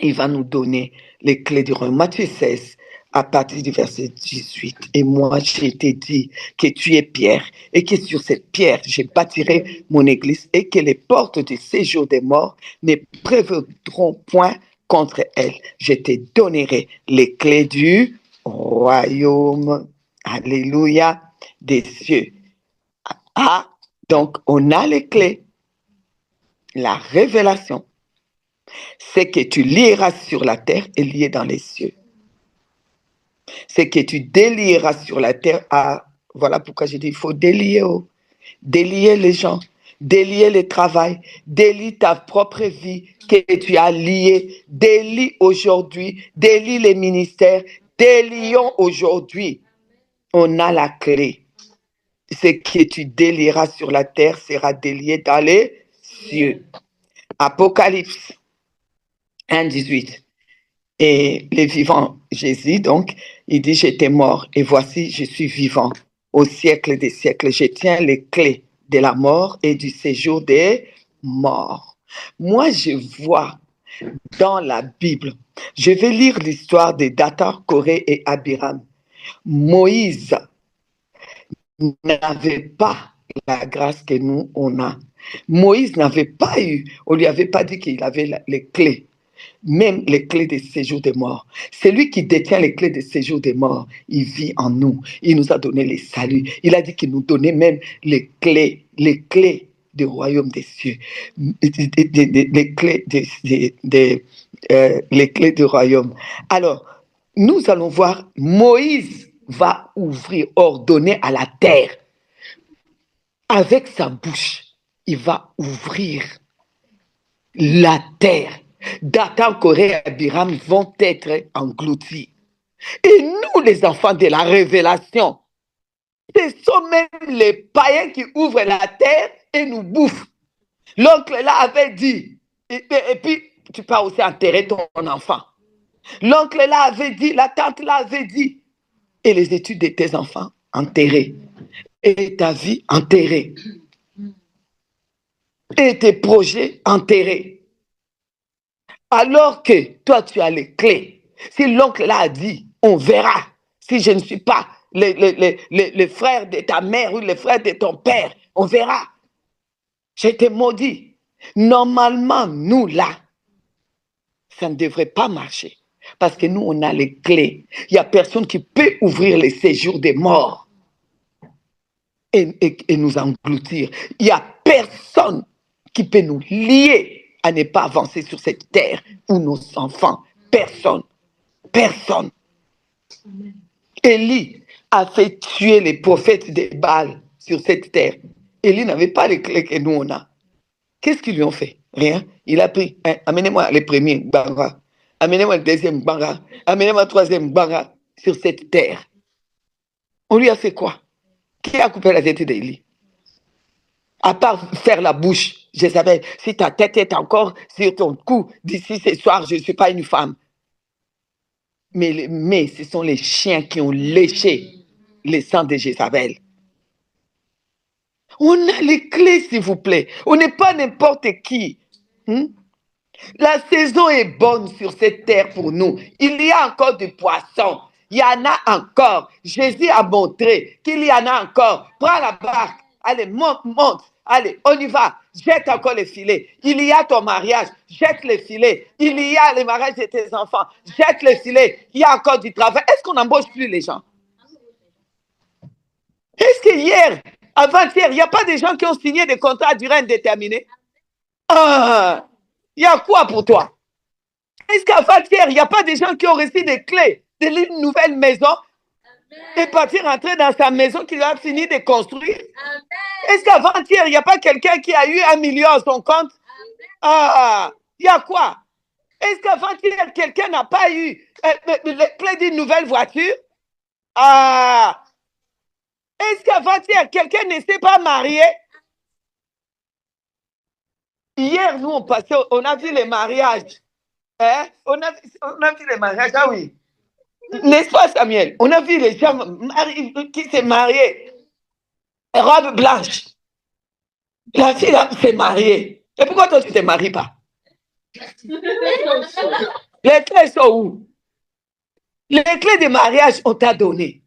Il va nous donner les clés du royaume. Matthieu 16, à partir du verset 18. Et moi, j'ai été dit que tu es Pierre, et que sur cette pierre, je bâtirai mon église, et que les portes du séjour des morts ne prévaudront point contre elle. Je te donnerai les clés du royaume. Alléluia, des cieux. Ah, donc on a les clés. La révélation. Ce que tu lieras sur la terre est lié dans les cieux. Ce que tu délieras sur la terre, voilà pourquoi j'ai dit, il faut délier, délier les gens, délier le travail, délie ta propre vie que tu as liée, délie aujourd'hui, délie les ministères, délions aujourd'hui. On a la clé. Ce que tu délieras sur la terre sera délié dans les cieux. Apocalypse 1,18. Et les vivants, Jésus, donc, il dit, j'étais mort et voici, je suis vivant au siècle des siècles. Je tiens les clés de la mort et du séjour des morts. Moi, je vois dans la Bible, je vais lire l'histoire de Dathan, Coré et Abiram. Moïse n'avait pas la grâce que nous, on a. Moïse n'avait pas eu, on lui avait pas dit qu'il avait les clés. Même les clés des séjours des morts. Celui qui détient les clés des séjours des morts, il vit en nous. Il nous a donné les saluts. Il a dit qu'il nous donnait même les clés du royaume des cieux. Les clés du royaume. Alors, nous allons voir, Moïse va ouvrir, ordonner à la terre. Avec sa bouche, il va ouvrir la terre. Dathan, Coré et Abiram vont être engloutis. Et nous, les enfants de la révélation, ce sont même les païens qui ouvrent la terre et nous bouffent. L'oncle là avait dit, et puis tu peux aussi enterrer ton enfant. L'oncle là avait dit, la tante là avait dit, et les études de tes enfants enterrées, et ta vie enterrée, et tes projets enterrés. Alors que toi, tu as les clés. Si l'oncle là a dit, on verra. Si je ne suis pas le frère de ta mère ou le frère de ton père, on verra. J'ai été maudit. Normalement, nous là, ça ne devrait pas marcher. Parce que nous, on a les clés. Il n'y a personne qui peut ouvrir les séjours des morts et nous engloutir. Il n'y a personne qui peut nous lier à ne pas avancer sur cette terre où nos enfants, personne. Élie a fait tuer les prophètes de Baal sur cette terre. Élie n'avait pas les clés que nous on a. Qu'est-ce qu'ils lui ont fait? Rien. Il a pris, amenez-moi le premier, banga. Amenez-moi le deuxième, banga. Amenez-moi le troisième, banga, sur cette terre. On lui a fait quoi? Qui a coupé la tête d'Élie? À part faire la bouche, Jézabel, si ta tête est encore sur ton cou, d'ici ce soir, je ne suis pas une femme. Mais ce sont les chiens qui ont léché le sang de Jézabel. On a les clés, s'il vous plaît. On n'est pas n'importe qui. La saison est bonne sur cette terre pour nous. Il y a encore du poisson. Il y en a encore. Jésus a montré qu'il y en a encore. Prends la barque. Allez, monte. Allez, on y va. Jette encore les filets. Il y a ton mariage. Jette les filets. Il y a les mariages de tes enfants. Jette les filets. Il y a encore du travail. Est-ce qu'on n'embauche plus les gens? Est-ce que hier, avant-hier, il n'y a pas des gens qui ont signé des contrats à durée indéterminée? Ah, il y a quoi pour toi? Est-ce qu'avant-hier, il n'y a pas des gens qui ont reçu des clés d'une nouvelle maison et partir rentrer dans sa maison qu'il a fini de construire? Est-ce qu'avant-hier, il n'y a pas quelqu'un qui a eu 1 million à son compte? Ah, il y a quoi? Est-ce qu'avant-hier, quelqu'un n'a pas eu les clés d'une nouvelle voiture? Ah, est-ce qu'avant-hier, quelqu'un ne s'est pas marié? Hier, nous, on a vu les mariages. Hein? On a vu les mariages, ah oui. N'est-ce pas, Samuel? On a vu les gens qui s'est mariés. Robe blanche. La fille s'est mariée. Et pourquoi toi, tu ne te maries pas? Les clés sont où? Les clés de mariage, on t'a donné.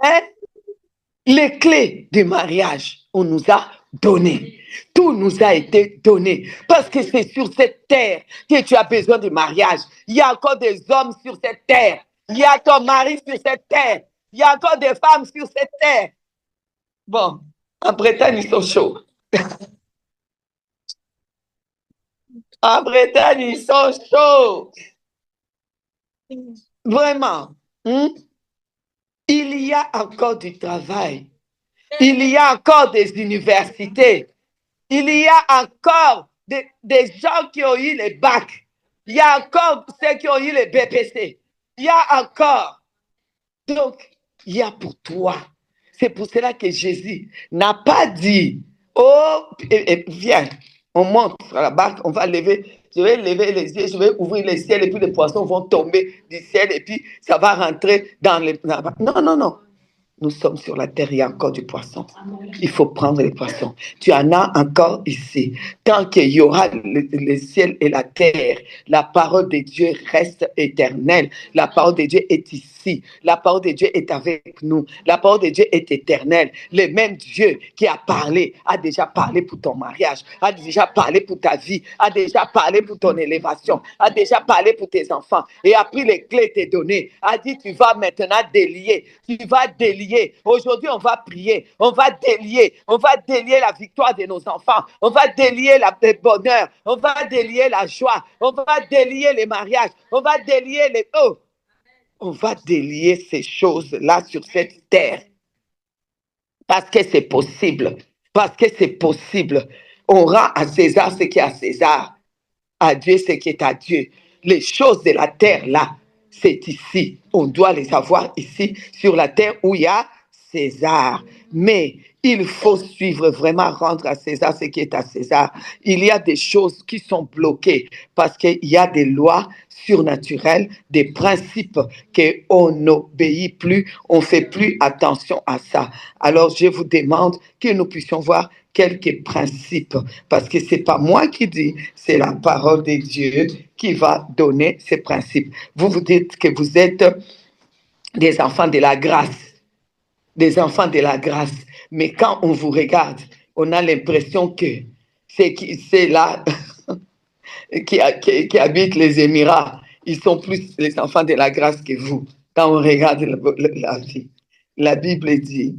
Hein? Les clés du mariage, on nous a donné. Tout nous a été donné. Parce que c'est sur cette terre que tu as besoin de mariage. Il y a encore des hommes sur cette terre. Il y a ton mari sur cette terre. Il y a encore des femmes sur cette terre. Bon, en Bretagne, ils sont chauds. En Bretagne, ils sont chauds. Vraiment. Il y a encore du travail. Il y a encore des universités. Il y a encore des gens qui ont eu les bacs. Il y a encore ceux qui ont eu les BPC. Il y a encore. Donc, il y a pour toi. C'est pour cela que Jésus n'a pas dit, oh, viens, on monte à la barque, on va lever, je vais lever les yeux, je vais ouvrir les ciels et puis les poissons vont tomber du ciel et puis ça va rentrer dans les... Non, non, non. Nous sommes sur la terre, il y a encore du poisson. Il faut prendre les poissons. Tu en as encore ici. Tant qu'il y aura le ciel et la terre, la parole de Dieu reste éternelle. La parole de Dieu est ici. La parole de Dieu est avec nous. La parole de Dieu est éternelle. Le même Dieu qui a parlé, a déjà parlé pour ton mariage, a déjà parlé pour ta vie, a déjà parlé pour ton élévation, a déjà parlé pour tes enfants et a pris les clés tes données, a dit tu vas maintenant délier, tu vas délier. Aujourd'hui, on va prier, on va délier la victoire de nos enfants, on va délier le bonheur, on va délier la joie, on va délier les mariages, on va délier les... Oh, on va délier ces choses-là sur cette terre. Parce que c'est possible. Parce que c'est possible. On rend à César ce qui est à César. À Dieu ce qui est à Dieu. Les choses de la terre, là, c'est ici. On doit les avoir ici, sur la terre où il y a César. Mais il faut suivre, vraiment rendre à César ce qui est à César. Il y a des choses qui sont bloquées parce qu'il y a des lois surnaturelles, des principes qu'on n'obéit plus, on ne fait plus attention à ça. Alors, je vous demande que nous puissions voir quelques principes, parce que ce n'est pas moi qui dis, c'est la parole de Dieu qui va donner ces principes. Vous vous dites que vous êtes des enfants de la grâce, mais quand on vous regarde, on a l'impression que c'est là qui habitent les Émirats, ils sont plus les enfants de la grâce que vous. Quand on regarde la vie, la Bible dit...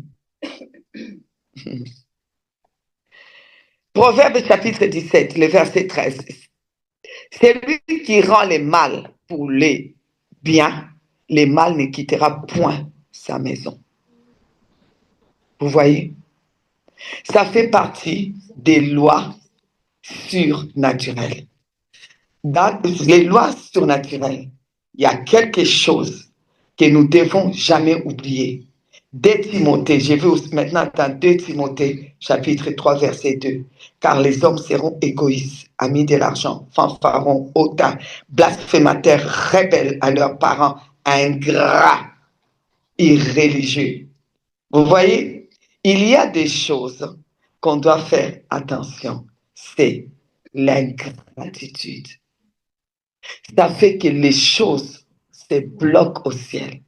Proverbe chapitre 17, le verset 13. C'est lui qui rend les mal pour les biens, les mal ne quittera point sa maison. Vous voyez? Ça fait partie des lois surnaturelles. Dans les lois surnaturelles, il y a quelque chose que nous ne devons jamais oublier. 2 Timothée, je vais maintenant dans 2 Timothée, chapitre 3, verset 2. Car les hommes seront égoïstes, amis de l'argent, fanfarons, hautains, blasphémateurs, rebelles à leurs parents, ingrats, irréligieux. Vous voyez, il y a des choses qu'on doit faire attention. C'est l'ingratitude. Ça fait que les choses se bloquent au ciel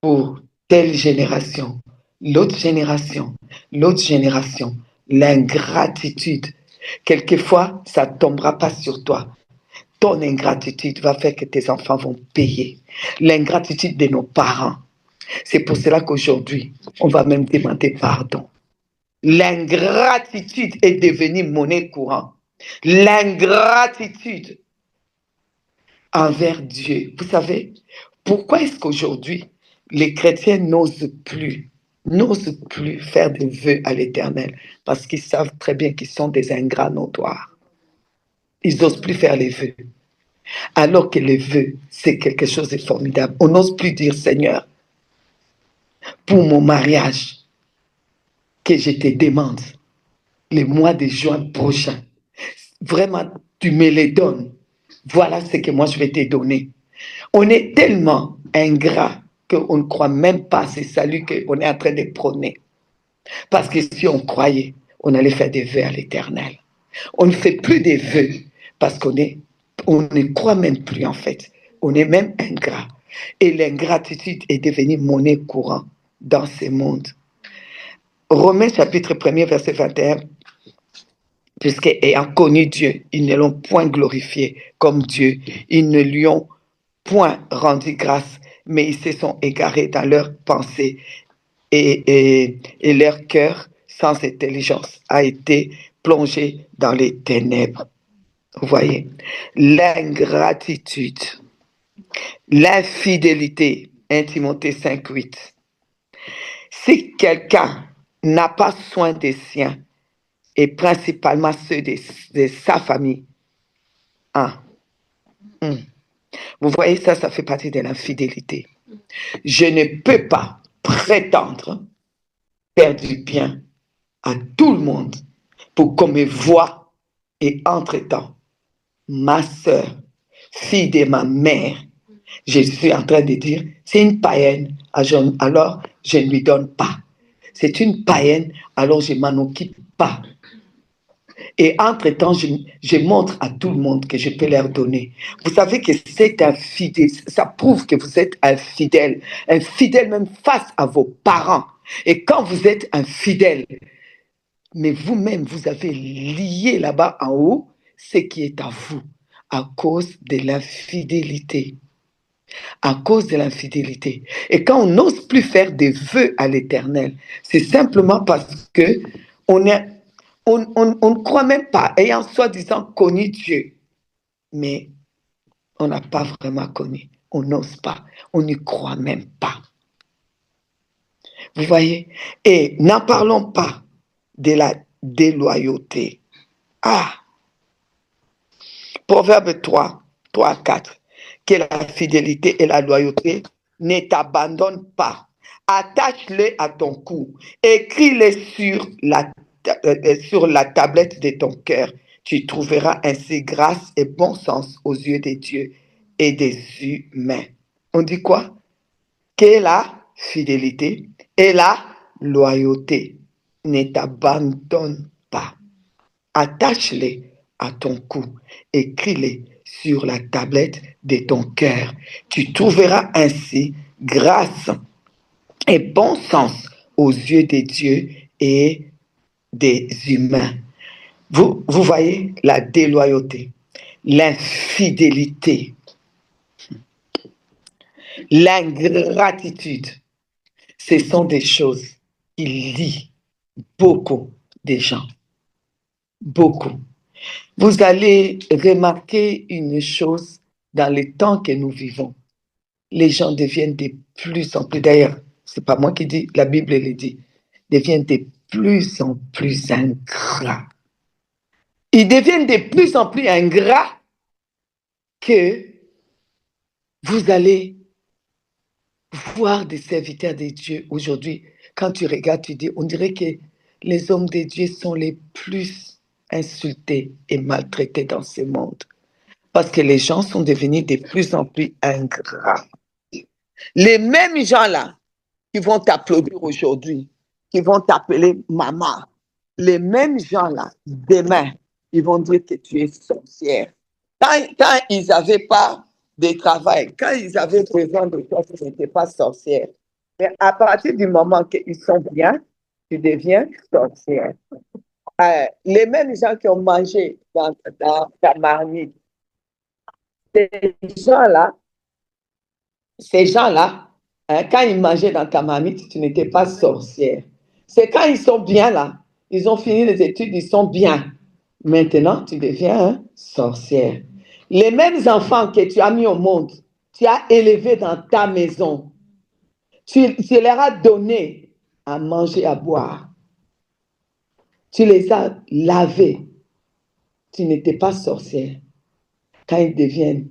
pour telle génération, l'autre génération, l'autre génération. L'ingratitude, quelquefois, ça ne tombera pas sur toi. Ton ingratitude va faire que tes enfants vont payer. L'ingratitude de nos parents. C'est pour cela qu'aujourd'hui, on va même demander pardon. L'ingratitude est devenue monnaie courante. L'ingratitude envers Dieu. Vous savez, pourquoi est-ce qu'aujourd'hui, les chrétiens n'osent plus faire des vœux à l'Éternel? Parce qu'ils savent très bien qu'ils sont des ingrats notoires. Ils n'osent plus faire les vœux. Alors que les vœux, c'est quelque chose de formidable. On n'ose plus dire, Seigneur, pour mon mariage, que je te demande, le mois de juin prochain, vraiment, tu me les donnes. Voilà ce que moi je vais te donner. On est tellement ingrats qu'on ne croit même pas à ce salut qu'on est en train de prôner. Parce que si on croyait, on allait faire des vœux à l'Éternel. On ne fait plus des vœux parce qu'on ne croit même plus en fait. On est même ingrat. Et l'ingratitude est devenue monnaie courante dans ce monde. Romains chapitre 1er verset 21. Puisqu'ayant connu Dieu, ils ne l'ont point glorifié comme Dieu. Ils ne lui ont point rendu grâce, mais ils se sont égarés dans leurs pensées et leur cœur, sans intelligence, a été plongé dans les ténèbres. Vous voyez, l'ingratitude, l'infidélité, 1 Timothée 5,8. Si quelqu'un n'a pas soin des siens, et principalement ceux de sa famille. Vous voyez, ça fait partie de l'infidélité. Je ne peux pas prétendre faire du bien à tout le monde pour qu'on me voie et entre-temps, ma sœur, fille de ma mère, je suis en train de dire, c'est une païenne, alors je ne lui donne pas. C'est une païenne, alors je ne m'en occupe pas. Et entre-temps, je montre à tout le monde que je peux leur donner. Vous savez que c'est infidèle. Ça prouve que vous êtes infidèle même face à vos parents. Et quand vous êtes infidèle, mais vous-même, vous avez lié là-bas en haut ce qui est à vous à cause de l'infidélité. À cause de l'infidélité. Et quand on n'ose plus faire des vœux à l'Éternel, c'est simplement parce que on ne croit même pas, ayant soi-disant connu Dieu, mais on n'a pas vraiment connu. On n'ose pas. On n'y croit même pas. Vous voyez? Et n'en parlons pas de la déloyauté. Proverbe 3 à 4. Que la fidélité et la loyauté ne t'abandonnent pas. Attache-les à ton cou. Écris-les sur la tablette de ton cœur. Tu trouveras ainsi grâce et bon sens aux yeux des dieux et des humains. On dit quoi? Que la fidélité et la loyauté ne t'abandonnent pas. Attache-les à ton cou. Écris-les sur la tablette de ton cœur. Tu trouveras ainsi grâce et bon sens aux yeux des dieux et des humains. Vous voyez la déloyauté, l'infidélité, l'ingratitude. Ce sont des choses qui lient beaucoup de gens. Beaucoup. Vous allez remarquer une chose dans les temps que nous vivons. Les gens deviennent de plus en plus, d'ailleurs, ce n'est pas moi qui dis, la Bible le dit, deviennent de plus en plus ingrats. Ils deviennent de plus en plus ingrats que vous allez voir des serviteurs de Dieu aujourd'hui. Quand tu regardes, tu dis, on dirait que les hommes de Dieu sont les plus insultés et maltraités dans ce monde. Parce que les gens sont devenus de plus en plus ingrats. Les mêmes gens-là qui vont t'applaudir aujourd'hui, qui vont t'appeler maman, les mêmes gens-là, demain, ils vont dire que tu es sorcière. Quand ils n'avaient pas de travail, quand ils avaient besoin de toi, tu n'étais pas sorcière. Mais à partir du moment qu'ils sont bien, tu deviens sorcière. Les mêmes gens qui ont mangé dans ta marmite, ces gens-là, hein, quand ils mangeaient dans ta marmite, tu n'étais pas sorcière. C'est quand ils sont bien là, ils ont fini les études, ils sont bien. Maintenant, tu deviens sorcière. Les mêmes enfants que tu as mis au monde, tu as élevés dans ta maison, tu leur as donné à manger, à boire. Tu les as lavés. Tu n'étais pas sorcière. Quand ils deviennent,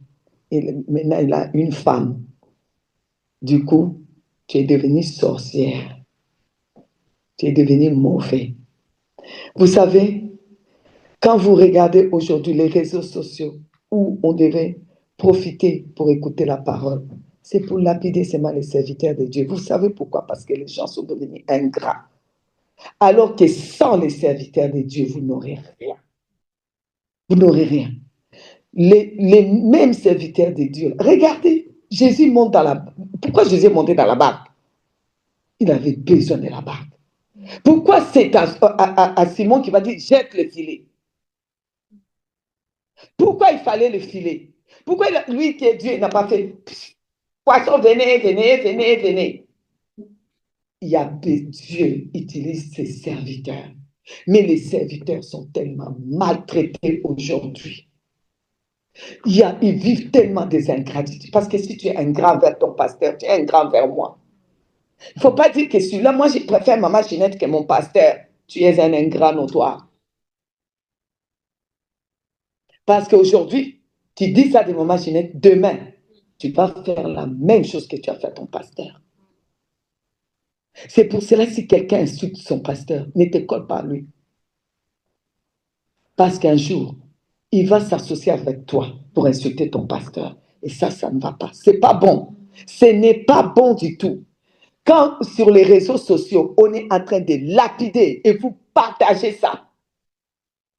maintenant il a une femme. Du coup, tu es devenue sorcière. Tu es devenu mauvais. Vous savez, quand vous regardez aujourd'hui les réseaux sociaux où on devait profiter pour écouter la parole, c'est pour lapider seulement les serviteurs de Dieu. Vous savez pourquoi? Parce que les gens sont devenus ingrats. Alors que sans les serviteurs de Dieu, vous n'aurez rien. Vous n'aurez rien. Les mêmes serviteurs de Dieu. Regardez, Jésus monte dans la... Pourquoi Jésus est monté dans la barque? Il avait besoin de la barque. Pourquoi c'est à Simon qui va dire jette le filet? Pourquoi il fallait le filet? Pourquoi lui qui est Dieu n'a pas fait poisson, venez, venez, venez, venez? Dieu utilise ses serviteurs. Mais les serviteurs sont tellement maltraités aujourd'hui. Ils vivent tellement des ingratitudes. Parce que si tu es ingrat vers ton pasteur, tu es ingrat vers moi. Il ne faut pas dire que celui-là, moi, je préfère Maman Ginette que mon pasteur. Tu es un ingrat notoire. Parce qu'aujourd'hui, tu dis ça de Maman Ginette, demain, tu vas faire la même chose que tu as fait à ton pasteur. C'est pour cela que si quelqu'un insulte son pasteur, ne te colle pas à lui. Parce qu'un jour, il va s'associer avec toi pour insulter ton pasteur. Et ça ne va pas. Ce n'est pas bon. Ce n'est pas bon du tout. Quand sur les réseaux sociaux, on est en train de lapider et vous partagez ça,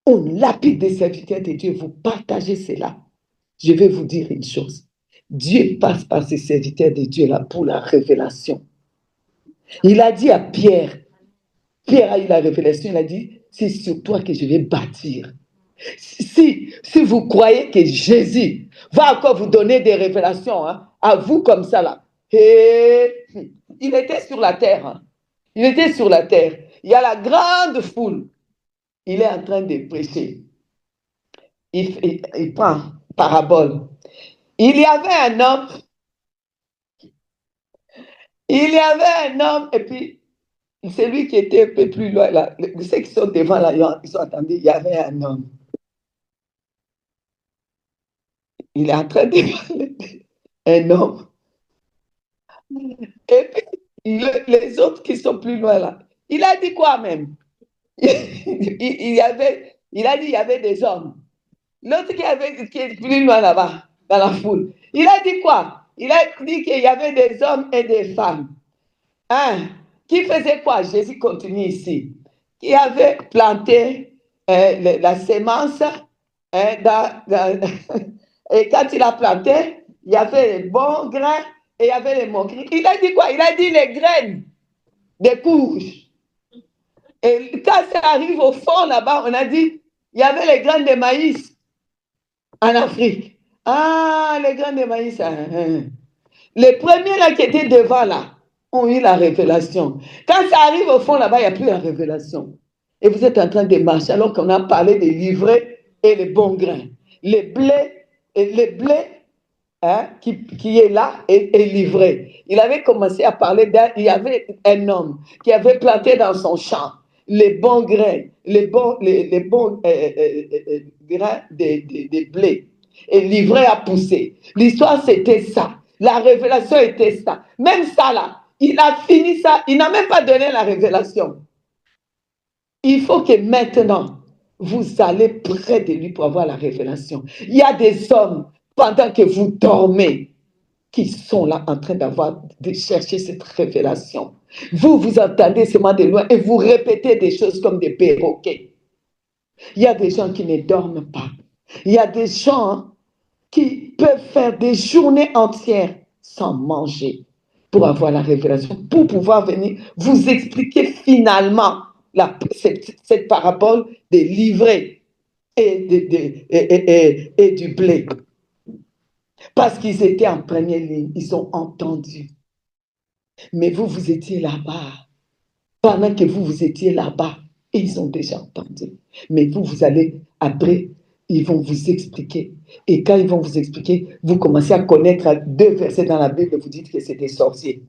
on lapide des serviteurs de Dieu, vous partagez cela. Je vais vous dire une chose. Dieu passe par ces serviteurs de Dieu là pour la révélation. Il a dit à Pierre, Pierre a eu la révélation, il a dit, c'est sur toi que je vais bâtir. Si vous croyez que Jésus va encore vous donner des révélations, hein, à vous comme ça là, et il était sur la terre. Hein. Il était sur la terre. Il y a la grande foule. Il est en train de prêcher. Il prend parabole. Il y avait un homme. Il y avait un homme, et puis celui qui était un peu plus loin, là, ceux qui sont devant là, ils ont entendu, il y avait un homme. Il est en train de parler d'un homme. Et puis, les autres qui sont plus loin là, il a dit quoi même? Il a dit il y avait des hommes. L'autre qui est plus loin là-bas, dans la foule, il a dit quoi? Il a dit qu'il y avait des hommes et des femmes. Hein? Qui faisait quoi? Jésus continue ici. Qui avait planté la sémence et quand il a planté, il y avait les bons grains et il y avait les mauvais grains. Il a dit quoi? Il a dit les graines des courges. Et quand ça arrive au fond là-bas, on a dit, il y avait les graines de maïs en Afrique. Ah, les graines de maïs. Les premiers là qui étaient devant là ont eu la révélation. Quand ça arrive au fond là-bas, il n'y a plus la révélation. Et vous êtes en train de marcher alors qu'on a parlé des livrets et les bons grains. Les blés hein, qui est là est livré. Il avait commencé à parler il y avait un homme qui avait planté dans son champ les bons grains, les bons grains de blé et livré à pousser. L'histoire c'était ça. La révélation était ça. Même ça là, il a fini ça, il n'a même pas donné la révélation. Il faut que maintenant, vous allez près de lui pour avoir la révélation. Il y a des hommes, pendant que vous dormez, qui sont là en train de chercher cette révélation. Vous entendez seulement de loin et vous répétez des choses comme des perroquets. Il y a des gens qui ne dorment pas. Il y a des gens qui peuvent faire des journées entières sans manger pour avoir la révélation, pour pouvoir venir vous expliquer finalement cette parabole des livrets et du blé. Parce qu'ils étaient en première ligne, ils ont entendu. Mais vous, vous étiez là-bas. Pendant que vous étiez là-bas, et ils ont déjà entendu. Mais vous allez, après, ils vont vous expliquer. Et quand ils vont vous expliquer, vous commencez à connaître 2 versets dans la Bible, vous dites que c'est des sorciers.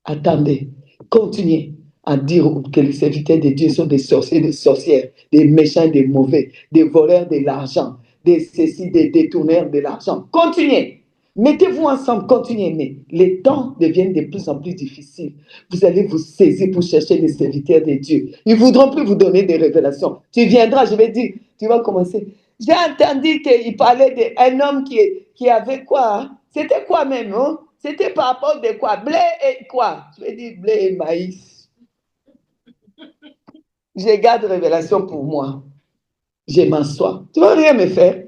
Attendez, continuez à dire que les serviteurs de Dieu sont des sorciers, des sorcières, des méchants, des mauvais, des voleurs de l'argent, des détourneurs de l'argent. Continuez. Mettez-vous ensemble, continuez. Mais les temps deviennent de plus en plus difficiles. Vous allez vous saisir pour chercher des serviteurs de Dieu. Ils ne voudront plus vous donner des révélations. Tu viendras, je vais dire, tu vas commencer. J'ai entendu qu'il parlait d'un homme qui avait quoi? C'était quoi même, hein? C'était par rapport de quoi? Blé et quoi? Je vais dire blé et maïs. Je garde révélation pour moi. Je m'assois. Tu ne vas rien me faire.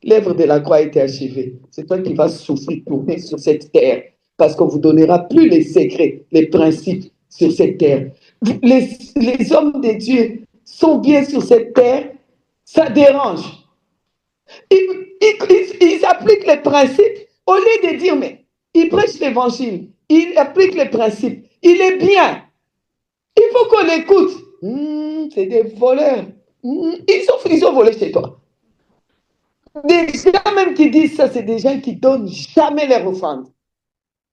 L'œuvre de la croix a été achevée. C'est toi qui vas souffrir, tourner sur cette terre. Parce qu'on ne vous donnera plus les secrets, les principes sur cette terre. Les hommes de Dieu sont bien sur cette terre. Ça dérange. Ils appliquent les principes au lieu de dire, mais il prêche l'évangile, il applique les principes, il est bien. Il faut qu'on l'écoute. C'est des voleurs. Ils ont volé chez toi. Des gens même qui disent ça, c'est des gens qui ne donnent jamais leur offrande.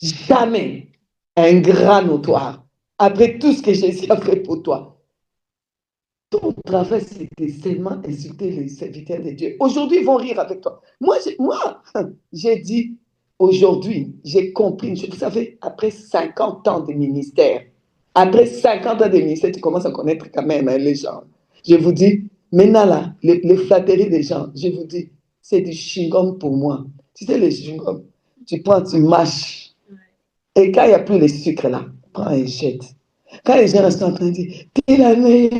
Jamais. Un grand notoire. Après tout ce que Jésus a fait pour toi. Ton travail, c'était seulement insulter les serviteurs de Dieu. Aujourd'hui, ils vont rire avec toi. Moi, j'ai dit, aujourd'hui, j'ai compris. Vous savez, après 50 ans de ministère, tu commences à connaître quand même les gens. Je vous dis, maintenant là, les flatteries des gens, je vous dis, c'est du chewing-gum pour moi. Tu sais, les chewing-gum, tu prends, tu mâches. Et quand il n'y a plus les sucres là, prends et jette. Quand les gens restent en train de dire, t'es la meilleure,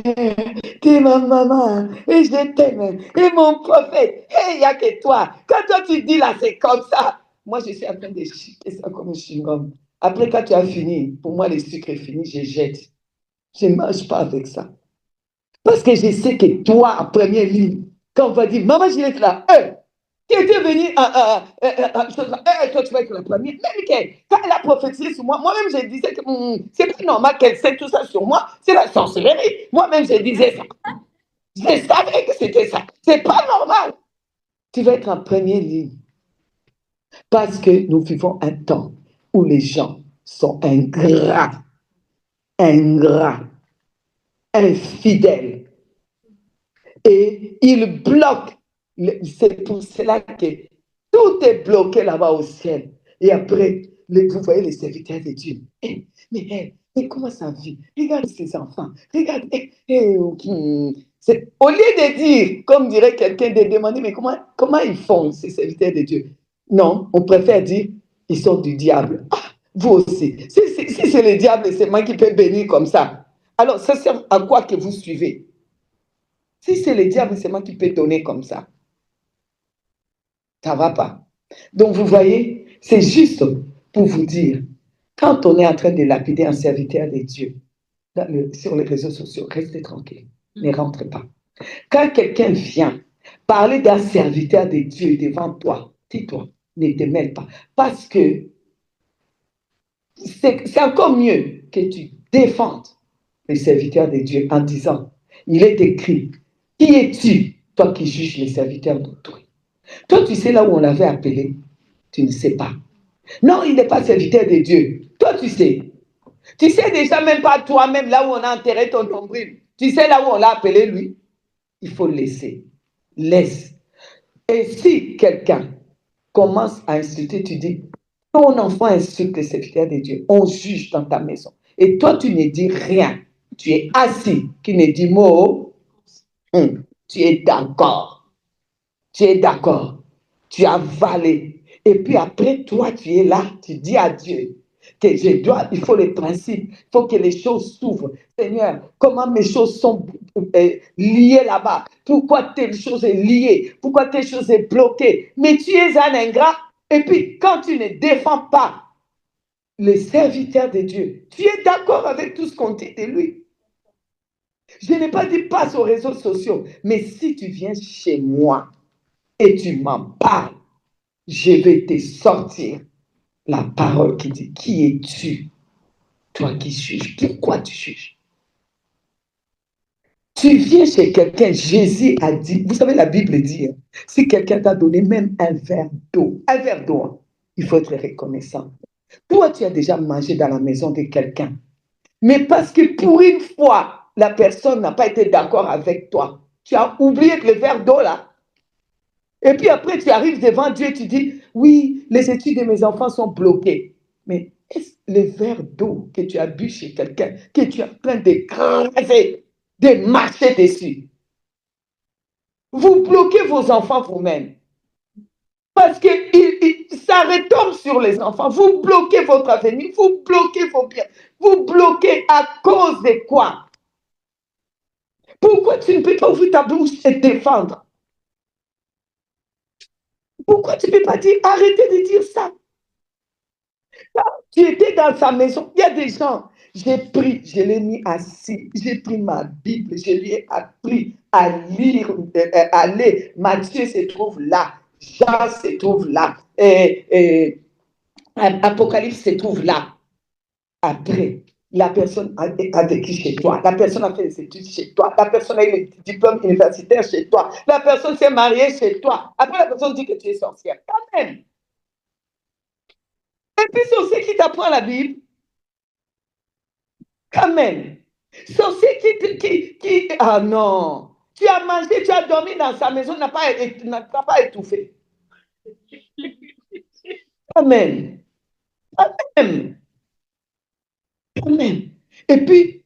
t'es ma maman, et je t'aime, et mon prophète, il n'y a que toi. Quand toi tu dis là, c'est comme ça. Moi, je suis en train de chiquer ça comme un chewing-gum. Après, quand tu as fini, pour moi, les sucres est fini, je jette. Je ne mange pas avec ça. Parce que je sais que toi, en première ligne, quand on va dire, maman Juliette là, tu étais venue, toi tu vas être la première. Même quand elle a prophétisé sur moi, moi-même je disais que c'est pas normal qu'elle sait tout ça sur moi, c'est la sorcellerie. Moi-même je disais ça. Je savais que c'était ça. C'est pas normal. Tu vas être en première ligne. Parce que nous vivons un temps où les gens sont ingrats, infidèles. Et ils bloquent. C'est pour cela que tout est bloqué là-bas au ciel. Et après, vous voyez les serviteurs de Dieu. Mais comment ça vit? Regarde ces enfants. Regarde. Au lieu de dire, comme dirait quelqu'un, de demander, mais comment ils font, ces serviteurs de Dieu? Non, on préfère dire, ils sont du diable. Ah, vous aussi. Si c'est le diable, c'est moi qui peux bénir comme ça. Alors, ça sert à quoi que vous suivez? Si c'est le diable, c'est moi qui peux donner comme ça. Ça ne va pas. Donc, vous voyez, c'est juste pour vous dire, quand on est en train de lapider un serviteur de Dieu sur les réseaux sociaux, restez tranquille, ne rentrez pas. Quand quelqu'un vient parler d'un serviteur de Dieu devant toi, tais-toi, ne te mêle pas. Parce que c'est encore mieux que tu défendes les serviteurs de Dieu en disant, il est écrit, qui es-tu, toi qui juges les serviteurs d'autrui? Toi, tu sais là où on l'avait appelé, tu ne sais pas. Non, il n'est pas serviteur de Dieu. Toi, tu sais. Tu sais déjà même pas toi-même là où on a enterré ton nombril. Tu sais là où on l'a appelé lui. Il faut le laisser. Laisse. Et si quelqu'un commence à insulter, tu dis, ton enfant insulte les serviteurs de Dieu. On juge dans ta maison. Et toi, tu ne dis rien. Tu es assis, qui ne dit mot. Tu es d'accord. Tu es d'accord. Tu as avalé. Et puis après, toi, tu es là, tu dis à Dieu que il faut les principes, il faut que les choses s'ouvrent. Seigneur, comment mes choses sont lié là-bas? Pourquoi telle chose est liée? Pourquoi telle chose est bloquée? Mais tu es un ingrat. Et puis, quand tu ne défends pas le serviteur de Dieu, tu es d'accord avec tout ce qu'on dit de lui. Je n'ai pas dit passe aux réseaux sociaux, mais si tu viens chez moi et tu m'en parles, je vais te sortir la parole qui dit, qui es-tu, toi qui juges? Pourquoi tu juges? Tu viens chez quelqu'un, Jésus a dit, vous savez, la Bible dit, si quelqu'un t'a donné même un verre d'eau, il faut être reconnaissant. Toi, tu as déjà mangé dans la maison de quelqu'un, mais parce que pour une fois, la personne n'a pas été d'accord avec toi, tu as oublié que le verre d'eau là, et puis après tu arrives devant Dieu et tu dis, oui, les études de mes enfants sont bloquées. Mais est-ce le verre d'eau que tu as bu chez quelqu'un, que tu es en train de craser, de marcher dessus, vous bloquez vos enfants vous-même. Parce que ça retombe sur les enfants. Vous bloquez votre avenir, vous bloquez vos biens. Vous bloquez à cause de quoi? Pourquoi tu ne peux pas ouvrir ta bouche et défendre? Pourquoi tu ne peux pas dire, arrêtez de dire ça? Tu étais dans sa maison, il y a des gens, j'ai pris, je l'ai mis assis, j'ai pris ma Bible, je lui ai appris à lire, à lire. Matthieu se trouve là, Jean se trouve là, Apocalypse se trouve là. Après, la personne a vécu chez toi, la personne a fait des études chez toi, la personne a eu le diplôme universitaire chez toi, la personne s'est mariée chez toi. Après, la personne dit que tu es sorcière. Quand même. Et puis, c'est aussi qui t'apprend la Bible. Quand même. Sorcier qui... Ah non. Tu as mangé, tu as dormi dans sa maison, n'a pas étouffé. Quand même. Quand même. Quand même. Et puis,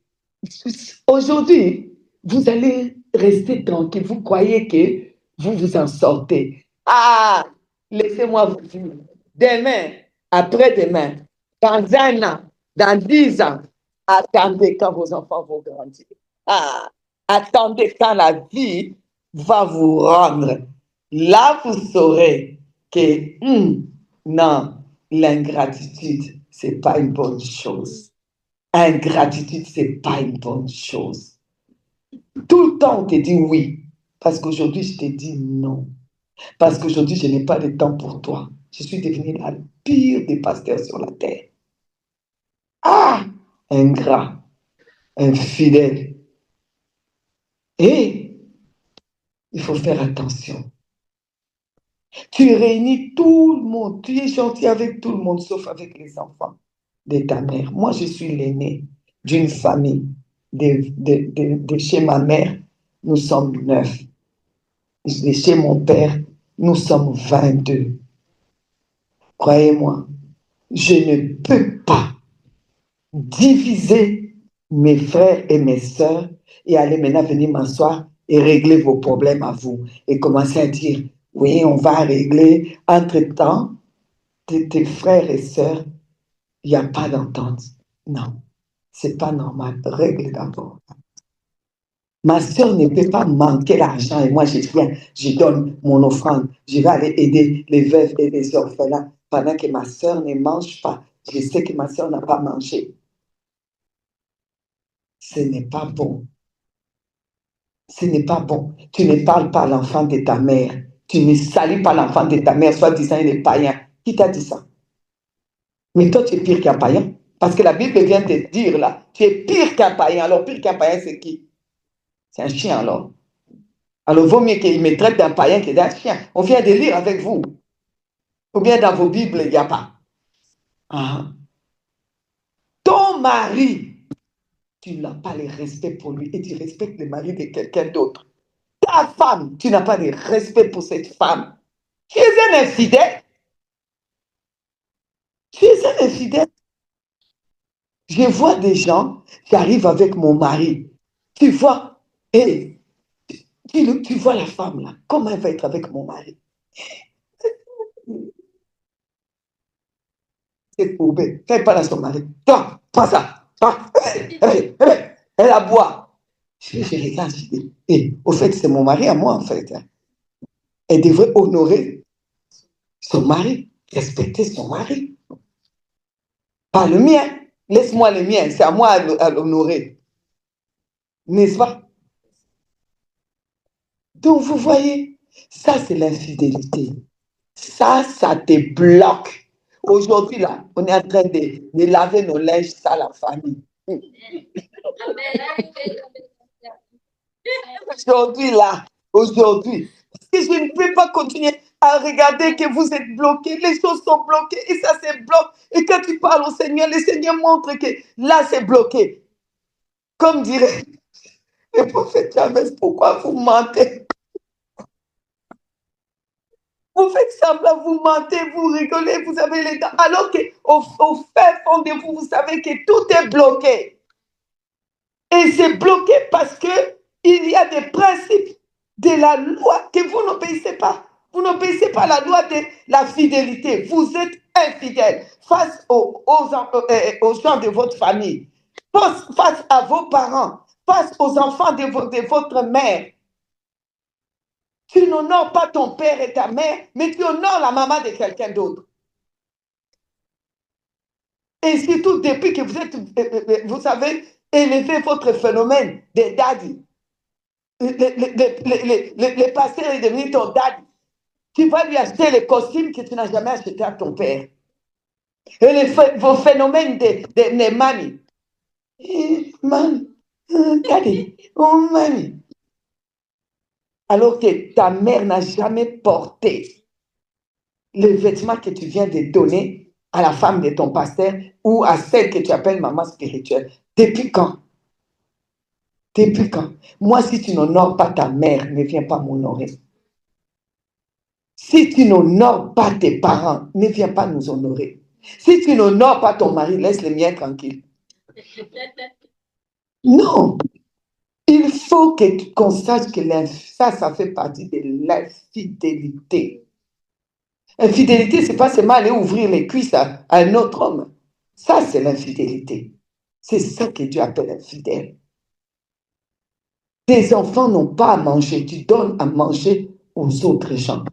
aujourd'hui, vous allez rester tranquille. Vous croyez que vous vous en sortez. Ah, laissez-moi vous dire. Demain, après-demain, dans un an, dans 10 ans, attendez quand vos enfants vont grandir. Ah, attendez quand la vie va vous rendre. Là, vous saurez que non, l'ingratitude, ce n'est pas une bonne chose. Ingratitude, ce n'est pas une bonne chose. Tout le temps, on te dit oui. Parce qu'aujourd'hui, je te dis non. Parce qu'aujourd'hui, je n'ai pas de temps pour toi. Je suis devenue la pire des pasteurs sur la terre. Ah, ingrat, infidèle. Et il faut faire attention. Tu réunis tout le monde. Tu es gentil avec tout le monde, sauf avec les enfants de ta mère. Moi, je suis l'aîné d'une famille. De chez ma mère, nous sommes 9. De chez mon père, nous sommes 22. Croyez-moi, je ne peux pas diviser mes frères et mes sœurs et aller maintenant venir m'asseoir et régler vos problèmes à vous. Et commencer à dire, oui, on va régler. Entre-temps, tes frères et sœurs, il n'y a pas d'entente. Non, c'est pas normal. Règle d'abord. Ma sœur ne peut pas manquer l'argent et moi je viens, je donne mon offrande. Je vais aller aider les veuves et les orphelins pendant que ma sœur ne mange pas. Je sais que ma sœur n'a pas mangé. Ce n'est pas bon. Ce n'est pas bon. Tu ne parles pas à l'enfant de ta mère. Tu ne salis pas l'enfant de ta mère, soit disant il est païen. Qui t'a dit ça? Mais toi, tu es pire qu'un païen. Parce que la Bible vient te dire là, tu es pire qu'un païen. Alors, pire qu'un païen, c'est qui? C'est un chien alors. Alors, il vaut mieux qu'il me traite d'un païen que d'un chien. On vient de lire avec vous. Ou bien dans vos Bibles, il n'y a pas. Ah. Ton mari, tu n'as pas le respect pour lui et tu respectes le mari de quelqu'un d'autre. Ta femme, tu n'as pas de respect pour cette femme. Tu es un infidèle. Tu es un infidèle. Je vois des gens qui arrivent avec mon mari. Tu vois, et tu vois la femme là, comment elle va être avec mon mari? C'est courbé. Fais pas à son mari. Toi, prends ça. Elle aboie. Je regarde, je dis, au fait, c'est mon mari à moi, en fait. Elle devrait honorer son mari, respecter son mari. Pas le mien. Laisse-moi le mien, c'est à moi à l'honorer. N'est-ce pas? Donc, vous voyez, ça, c'est l'infidélité. Ça te bloque. Aujourd'hui, là, on est en train de laver nos linges sales en famille. Aujourd'hui. Parce que je ne peux pas continuer à regarder que vous êtes bloqués. Les choses sont bloquées et ça se bloque. Et quand tu parles au Seigneur, le Seigneur montre que là, c'est bloqué. Comme dirait le prophète Jabez, pourquoi vous mentez? Vous faites semblant, vous mentez, vous rigolez, vous avez les dents. Alors qu'au fin fond de vous, vous savez que tout est bloqué. Et c'est bloqué parce qu'il y a des principes de la loi que vous n'obéissez pas. Vous n'obéissez pas à la loi de la fidélité. Vous êtes infidèle face aux gens de votre famille, face à vos parents, face aux enfants de votre mère. Tu n'honores pas ton père et ta mère, mais tu honores la maman de quelqu'un d'autre. Et surtout depuis que vous êtes, vous savez, élevé votre phénomène de daddy. Le pasteur est devenu ton daddy. Tu vas lui acheter les costumes que tu n'as jamais acheté à ton père. Et vos phénomènes de mamie. Mamie, daddy, oh mamie. Alors que ta mère n'a jamais porté le vêtement que tu viens de donner à la femme de ton pasteur ou à celle que tu appelles maman spirituelle. Depuis quand? Depuis quand? Moi, si tu n'honores pas ta mère, ne viens pas m'honorer. Si tu n'honores pas tes parents, ne viens pas nous honorer. Si tu n'honores pas ton mari, laisse le mien tranquille. Non. Il faut qu'on sache que ça fait partie de l'infidélité. Infidélité, ce n'est pas seulement aller ouvrir les cuisses à un autre homme. Ça, c'est l'infidélité. C'est ça que Dieu appelle infidèle. Tes enfants n'ont pas à manger. Tu donnes à manger aux autres gens.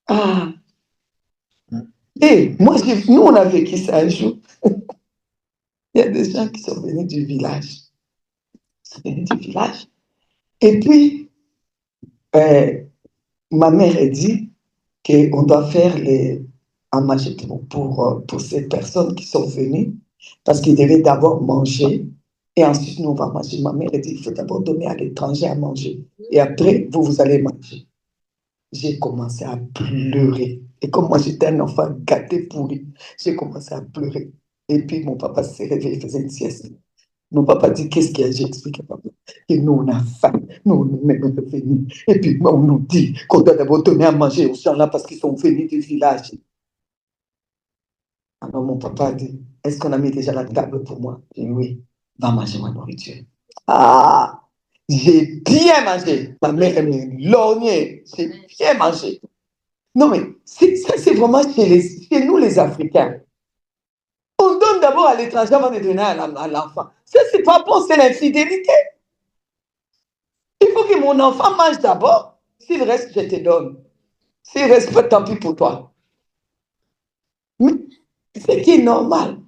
Ah. Et moi, nous, on a vécu ça un jour. Il y a des gens qui sont venus du village. Et puis, ma mère a dit qu'on doit faire un manger pour ces personnes qui sont venues, parce qu'ils devaient d'abord manger, et ensuite nous on va manger. Ma mère a dit, il faut d'abord donner à l'étranger à manger, et après, vous allez manger. J'ai commencé à pleurer. Et comme moi, j'étais un enfant gâté pourri, j'ai commencé à pleurer. Et puis, mon papa s'est réveillé, il faisait une sieste. Mon papa dit, qu'est-ce qu'il y a? J'ai expliqué à papa que nous, on a faim, nous, on est même venus. Et puis, on nous dit qu'on doit d'abord donner à manger aux gens-là parce qu'ils sont venus du village. Alors, mon papa a dit, est-ce qu'on a mis déjà la table pour moi? J'ai dit, oui, va manger ma nourriture. Ah, j'ai bien mangé. Ma mère me lorgnait, j'ai bien mangé. Non, mais ça, c'est vraiment chez nous, les Africains. On donne d'abord à l'étranger avant de donner à l'enfant. Ça, c'est pas bon, c'est l'infidélité. Il faut que mon enfant mange d'abord. S'il reste, je te donne. S'il reste pas, tant pis pour toi. Mais c'est qui est normal.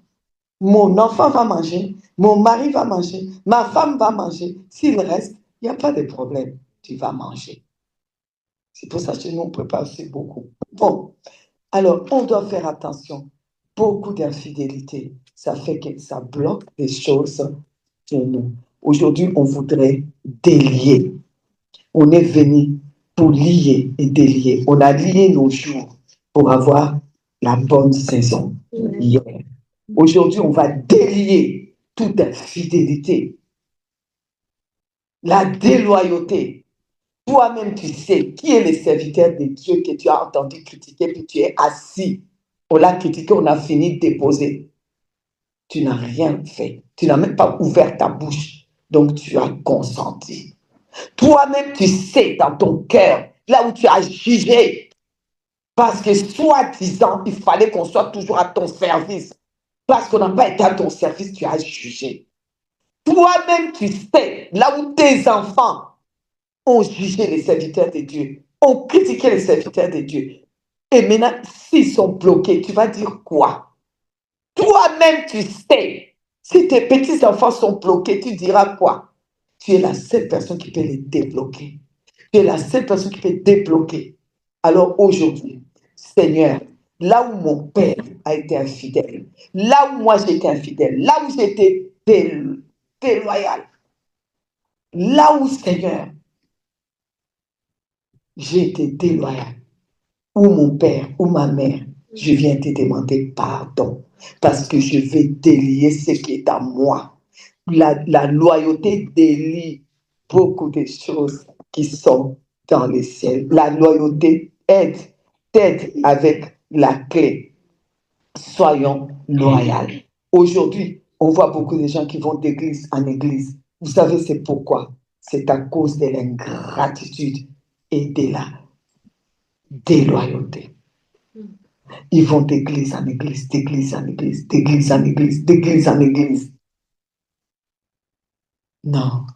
Mon enfant va manger, mon mari va manger, ma femme va manger. S'il reste, il n'y a pas de problème. Tu vas manger. C'est pour ça que nous, on prépare aussi beaucoup. Bon, alors, on doit faire attention. Beaucoup d'infidélité, ça fait que ça bloque des choses chez nous. Aujourd'hui, on voudrait délier. On est venu pour lier et délier. On a lié nos jours pour avoir la bonne saison hier. Aujourd'hui, on va délier toute infidélité, la déloyauté. Toi-même, tu sais qui est le serviteur de Dieu que tu as entendu critiquer, puis tu es assis. On l'a critiqué, on a fini de déposer. Tu n'as rien fait. Tu n'as même pas ouvert ta bouche. Donc, tu as consenti. Toi-même, tu sais dans ton cœur, là où tu as jugé, parce que soi-disant, il fallait qu'on soit toujours à ton service. Parce qu'on n'a pas été à ton service, tu as jugé. Toi-même, tu sais, là où tes enfants ont jugé les serviteurs de Dieu, ont critiqué les serviteurs de Dieu. Et maintenant, s'ils sont bloqués, tu vas dire quoi? Toi-même, tu sais. Si tes petits-enfants sont bloqués, tu diras quoi? Tu es la seule personne qui peut les débloquer. Tu es la seule personne qui peut débloquer. Alors aujourd'hui, Seigneur, là où mon père a été infidèle, là où moi j'ai été infidèle, là où j'ai été déloyal, là où, Seigneur, j'ai été déloyal, ou mon père, ou ma mère, je viens te demander pardon parce que je veux délier ce qui est à moi. La loyauté délie beaucoup de choses qui sont dans le ciel. La loyauté t'aide avec la clé. Soyons loyaux. Aujourd'hui, on voit beaucoup de gens qui vont d'église en église. Vous savez, c'est pourquoi? C'est à cause de l'ingratitude et de la déloyauté. Ils vont d'église en église, d'église en église, d'église en église, d'église en église. Non,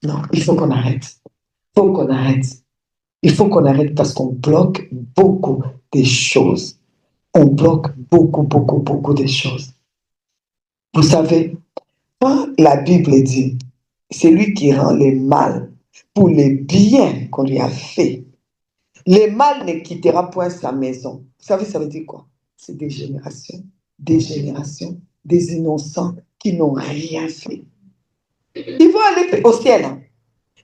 non, il faut qu'on arrête. Il faut qu'on arrête. Il faut qu'on arrête parce qu'on bloque beaucoup de choses. On bloque beaucoup, beaucoup, beaucoup de choses. Vous savez, quand la Bible dit, c'est lui qui rend le mal pour les biens qu'on lui a fait. Le mal ne quittera point sa maison. Vous savez, ça veut dire quoi? C'est des générations, des innocents qui n'ont rien fait. Ils vont aller au ciel.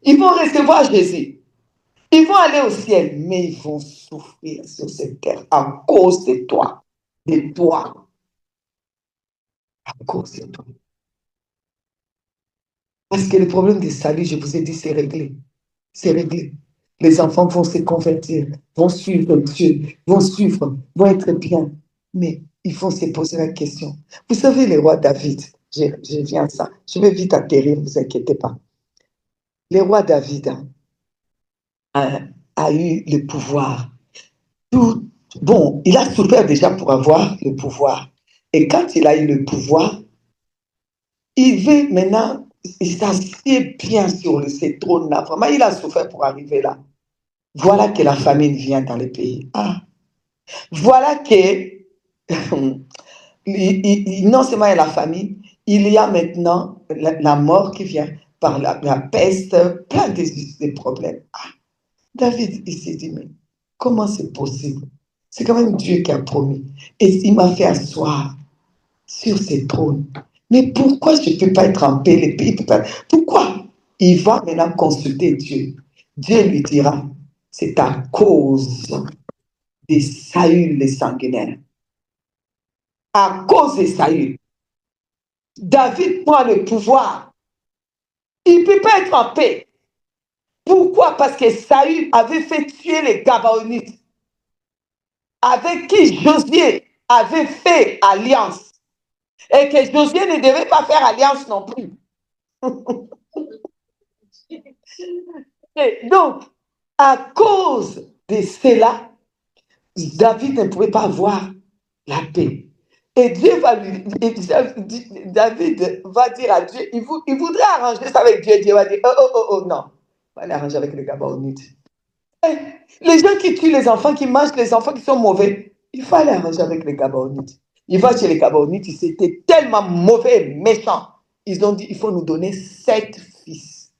Ils vont recevoir Jésus. Ils vont aller au ciel, mais ils vont souffrir sur cette terre à cause de toi. De toi. À cause de toi. Parce que le problème du salut, je vous ai dit, c'est réglé. C'est réglé. Les enfants vont se convertir, vont suivre Dieu, vont être bien. Mais il faut se poser la question. Vous savez, le roi David, je viens à ça. Je vais vite atterrir, ne vous inquiétez pas. Le roi David a eu le pouvoir. Bon, il a souffert déjà pour avoir le pouvoir. Et quand il a eu le pouvoir, il veut maintenant, il s'assied bien sur ce trône-là. Vraiment, il a souffert pour arriver là. Voilà que la famine vient dans le pays. Ah, voilà que non seulement il y a la famine, il y a maintenant la mort qui vient par la peste, plein de problèmes. Ah, David, il s'est dit, mais comment c'est possible? C'est quand même Dieu qui a promis. Et il m'a fait asseoir sur ce trône. Mais pourquoi je ne peux pas être en paix? Pourquoi? Il va maintenant consulter Dieu. Dieu lui dira, c'est à cause de Saül le sanguinaire. À cause de Saül, David prend le pouvoir. Il ne peut pas être en paix. Pourquoi? Parce que Saül avait fait tuer les Gabaonites avec qui Josué avait fait alliance. Et que Josué ne devait pas faire alliance non plus. Et donc, à cause de cela, David ne pouvait pas avoir la paix. Et Dieu va lui, David va dire à Dieu, il voudrait arranger ça avec Dieu. Dieu va dire, oh, non, on va l'arranger avec les Gabaonites. Les gens qui tuent les enfants, qui mangent les enfants qui sont mauvais, il faut aller arranger avec les Gabaonites. Il va chez les Gabaonites, ils étaient tellement mauvais et méchants. Ils ont dit, il faut nous donner 7 fils.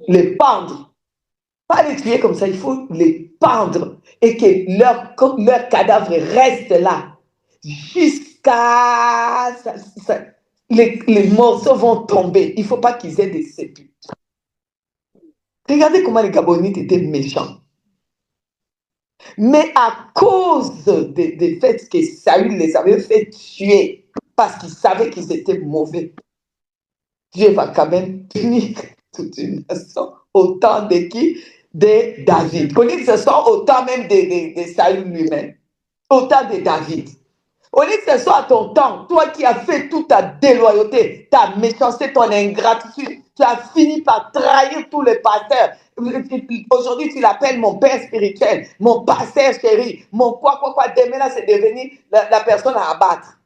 Les pendre. Pas les tuer comme ça, il faut les pendre et que leur cadavre reste là jusqu'à... Les morceaux vont tomber. Il ne faut pas qu'ils aient des sépultures. Regardez comment les Gabonites étaient méchants. Mais à cause des faits que Saül les avait fait tuer parce qu'il savait qu'ils étaient mauvais, Dieu va quand même punir toute une nation autant de qui? De David. Au lieu que ce soit autant même de Saül lui-même, autant de David. Au lieu que ce soit à ton temps, toi qui as fait toute ta déloyauté, ta méchanceté, ton ingratitude, tu as fini par trahir tous les pasteurs. Aujourd'hui, tu l'appelles mon père spirituel, mon pasteur chéri, mon quoi. Demain, là, c'est devenu la personne à abattre.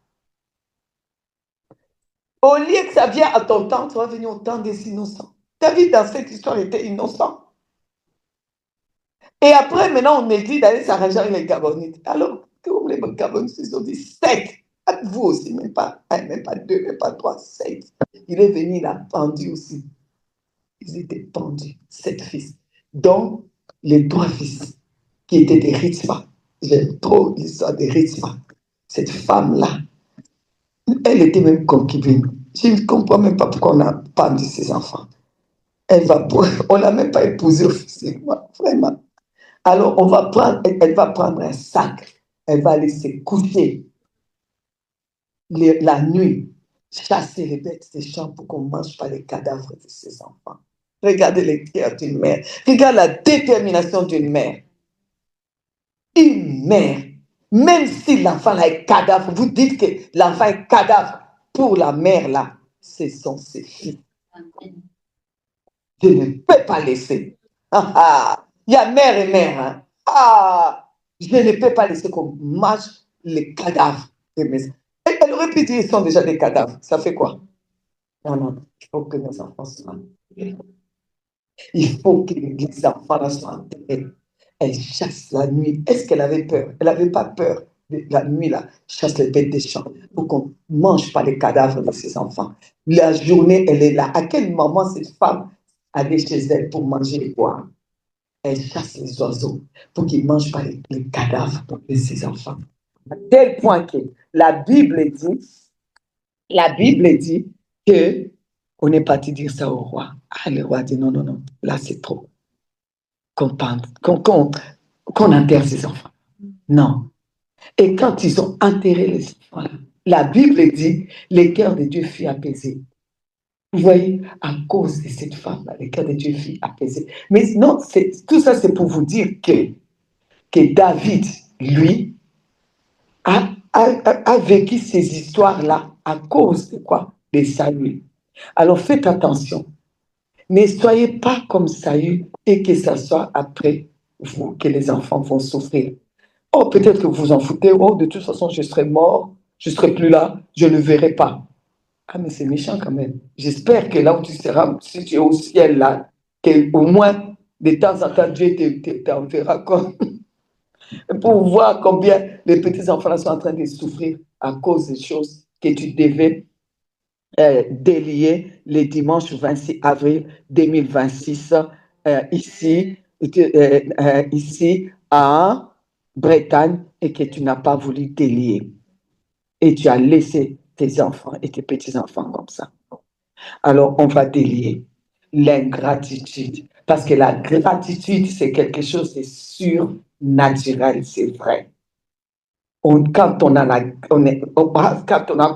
Au lieu que ça vienne à ton temps, tu vas venir au temps des innocents. David, dans cette histoire, était innocent. Et après, maintenant, on me dit d'aller s'arranger avec les Gabonites. Alors, comme les Gabonites, ils ont dit 7. Vous aussi, même pas 1, même pas 2, même pas 3, 7. Il est venu, il a pendu aussi. Ils étaient pendus, 7 fils. Donc, les 3 fils qui étaient des Ritzma. J'aime trop l'histoire des Ritzma. Cette femme-là, elle était même concubine. Je ne comprends même pas pourquoi on a pendu ses enfants. On n'a même pas épousé officiellement, vraiment. Alors, elle va prendre un sac, elle va aller se coucher la nuit, chasser les bêtes des champs pour qu'on ne mange pas les cadavres de ses enfants. Regardez les cœurs d'une mère. Regarde la détermination d'une mère. Une mère, même si l'enfant là est cadavre, vous dites que l'enfant est cadavre pour la mère là, ce sont ses fils. Je ne peux pas laisser. Il y a mère et mère. Je ne peux pas laisser qu'on mange les cadavres de mes enfants. Elle aurait pu dire qu'ils sont déjà des cadavres. Ça fait quoi? Non, il faut que nos enfants soient enterrés. Il faut que les enfants soient enterrés. Elle chasse la nuit. Est-ce qu'elle avait peur? Elle n'avait pas peur. La nuit, là, chasse les bêtes des champs pour qu'on ne mange pas les cadavres de ses enfants. La journée, elle est là. À quel moment cette femme allait chez elle pour manger et boire? Elle chasse les oiseaux pour qu'ils ne mangent pas les cadavres de ses enfants. À tel point que la Bible dit que on est parti dire ça au roi. Le roi dit non, là c'est trop. Qu'on enterre ses enfants. Non. Et quand ils ont enterré les enfants, la Bible dit le cœur de Dieu fut apaisé. Vous voyez, à cause de cette femme-là, le cœur de Dieu fut apaisé. Mais non, tout ça, c'est pour vous dire que David, lui, a vécu ces histoires-là à cause de quoi? De Saül. Alors faites attention. Ne soyez pas comme Saül et que ça soit après vous que les enfants vont souffrir. Oh, peut-être que vous vous en foutez. Oh, de toute façon, je serai mort, je ne serai plus là, je ne le verrai pas. Mais c'est méchant quand même. J'espère que là où tu seras, si tu es au ciel là, qu'au moins, de temps en temps, Dieu t'enverra comme pour voir combien les petits-enfants sont en train de souffrir à cause des choses que tu devais délier le dimanche 26 avril 2026 ici à Bretagne et que tu n'as pas voulu délier. Et tu as laissé tes enfants et tes petits-enfants comme ça. Alors, on va délier l'ingratitude. Parce que la gratitude, c'est quelque chose de surnaturel, c'est vrai. Quand on a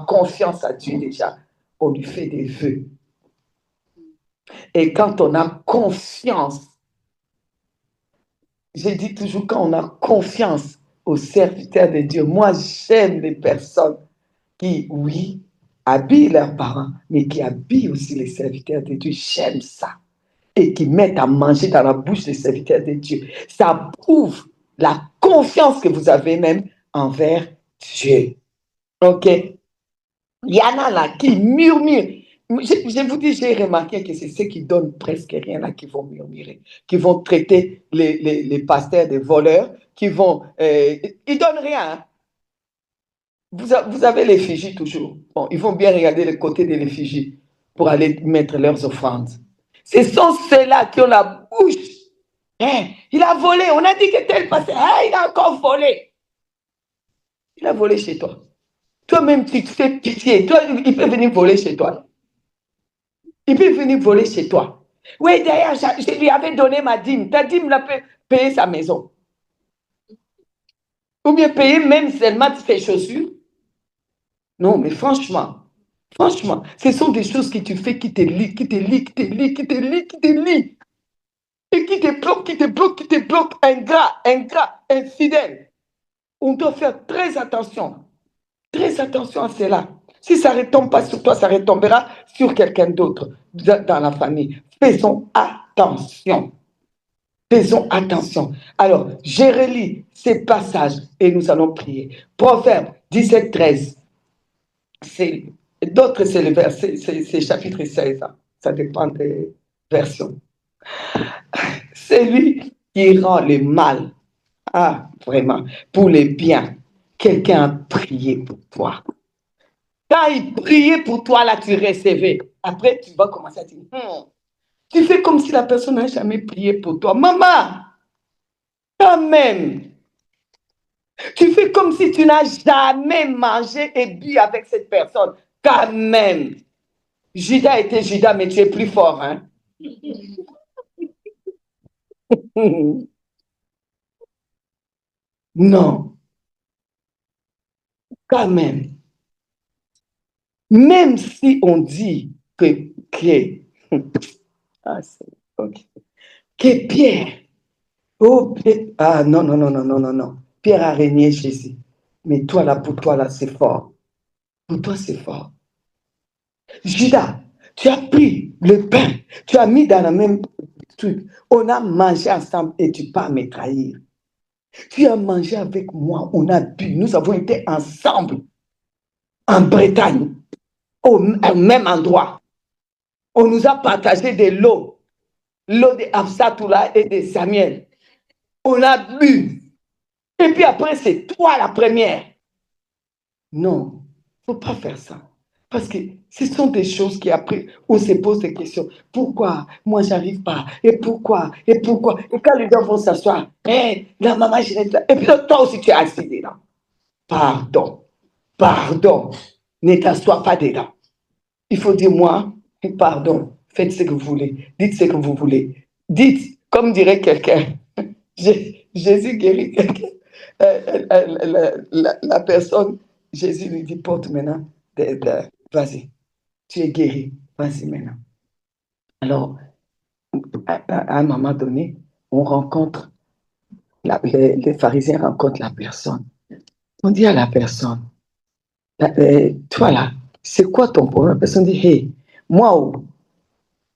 confiance à Dieu déjà, on lui fait des vœux. Et quand on a confiance, je dis toujours, quand on a confiance aux serviteurs de Dieu, moi j'aime les personnes qui, oui, habillent leurs parents, mais qui habillent aussi les serviteurs de Dieu. J'aime ça. Et qui mettent à manger dans la bouche des serviteurs de Dieu. Ça prouve la confiance que vous avez même envers Dieu. OK? Il y en a là qui murmurent. Je vous dis, j'ai remarqué que c'est ceux qui donnent presque rien là qui vont murmurer, qui vont traiter les pasteurs de voleurs, qui vont... ils donnent rien. Vous avez l'effigie toujours. Bon, ils vont bien regarder le côté de l'effigie pour aller mettre leurs offrandes. Ce sont ceux-là qui ont la bouche. Il a volé. On a dit que tel pasteur, il a encore volé. Il a volé chez toi. Toi-même, tu te fais pitié. Toi, il peut venir voler chez toi. Il peut venir voler chez toi. Oui, d'ailleurs, je lui avais donné ma dîme. Ta dîme l'a payé sa maison. Ou bien payer même seulement ses chaussures. Non, mais franchement, ce sont des choses que tu fais qui te lient. Et qui te bloque, ingrat, infidèle. On doit faire très attention à cela. Si ça ne retombe pas sur toi, ça retombera sur quelqu'un d'autre dans la famille. Faisons attention. Alors, je relis ces passages et nous allons prier. Proverbe 17, 13. C'est D'autres, c'est le verset, c'est chapitre 16. Hein. Ça dépend des versions. C'est lui qui rend le mal. Ah, vraiment, pour le bien. Quelqu'un a prié pour toi. Quand il priait pour toi, là, tu recevais. Après, tu vas commencer à dire, tu fais comme si la personne n'a jamais prié pour toi. Maman, quand même. Tu fais comme si tu n'as jamais mangé et bu avec cette personne. Quand même. Judas était Judas, mais tu es plus fort, hein? Non, quand même. Même si on dit ah, okay. Que Pierre, non. Pierre a régné Jésus. Mais toi, là, pour toi, là, c'est fort. Pour toi, c'est fort. Judas, tu as pris le pain, tu as mis dans la même truc. On a mangé ensemble et tu pars me trahir. Tu as mangé avec moi, on a bu. Nous avons été ensemble en Bretagne, au même endroit. On nous a partagé de l'eau de Absatoula et de Samuel. On a bu. Et puis après, c'est toi la première. Non, il ne faut pas faire ça. Parce que ce sont des choses qui après, on se pose des questions. Pourquoi moi, je n'arrive pas? Et pourquoi? Et quand les gens vont s'asseoir, la maman, je reste là. Et puis toi aussi, tu es assis dedans. Pardon. Ne t'assois pas dedans. Il faut dire, moi, pardon. Faites ce que vous voulez. Dites ce que vous voulez. Dites, comme dirait quelqu'un, Jésus guérit quelqu'un. La personne, Jésus lui dit, porte maintenant, vas-y, tu es guéri, vas-y maintenant. Alors, à un moment donné, on rencontre, les pharisiens rencontrent la personne. On dit à la personne, toi là, c'est quoi ton problème? La personne dit, hey, moi,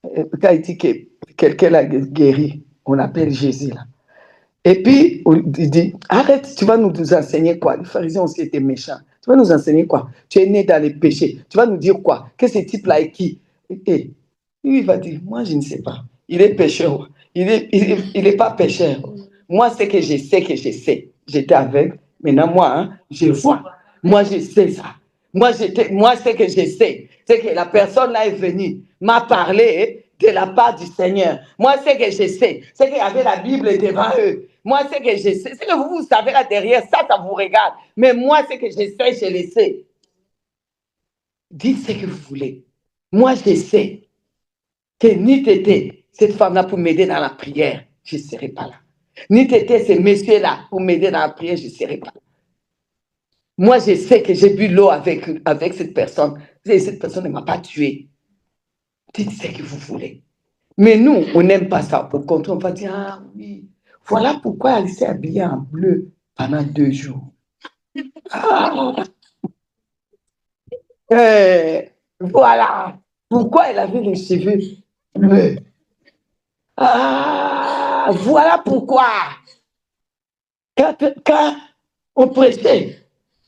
quand il dit que quelqu'un l'a guéri, on appelle Jésus là. Et puis, il dit, arrête, tu vas nous enseigner quoi? Les pharisiens aussi étaient méchants. Tu vas nous enseigner quoi? Tu es né dans les péchés. Tu vas nous dire quoi? Que ce type-là est qui? Et lui, il va dire, moi, je ne sais pas. Il est pécheur. Il n'est pas pécheur. Moi, c'est que je sais. J'étais aveugle. Maintenant, moi, je vois. Moi, je sais ça. Moi, c'est que je sais. C'est que la personne là est venue, m'a parlé de la part du Seigneur. Moi, c'est que je sais. C'est qu'il y avait la Bible devant eux. Moi, c'est que je sais. C'est que vous savez là derrière, ça vous regarde. Mais moi, c'est que je sais, je le sais. Dites ce que vous voulez. Moi, je sais que ni t'étais cette femme-là pour m'aider dans la prière, je ne serai pas là. Ni t'étais ce monsieur-là pour m'aider dans la prière, je ne serai pas là. Moi, je sais que j'ai bu l'eau avec cette personne. Et cette personne ne m'a pas tué. Dites ce que vous voulez. Mais nous, on n'aime pas ça. Au contraire, on va dire, ah oui, voilà pourquoi elle s'est habillée en bleu pendant 2 jours. Ah. Voilà pourquoi elle avait les cheveux bleus. Ah, voilà pourquoi. Quand on prêchait,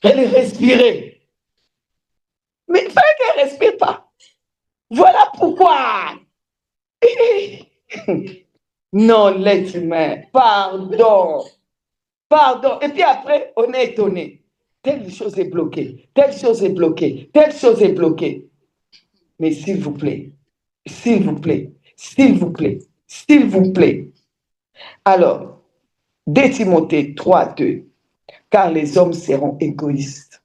elle respirait. Mais il fallait qu'elle ne respire pas. Voilà pourquoi. Non, l'être humain, pardon. Et puis après, on est étonné. Telle chose est bloquée, telle chose est bloquée, telle chose est bloquée. Mais s'il vous plaît. Alors, 2 Timothée 3:2, car les hommes seront égoïstes.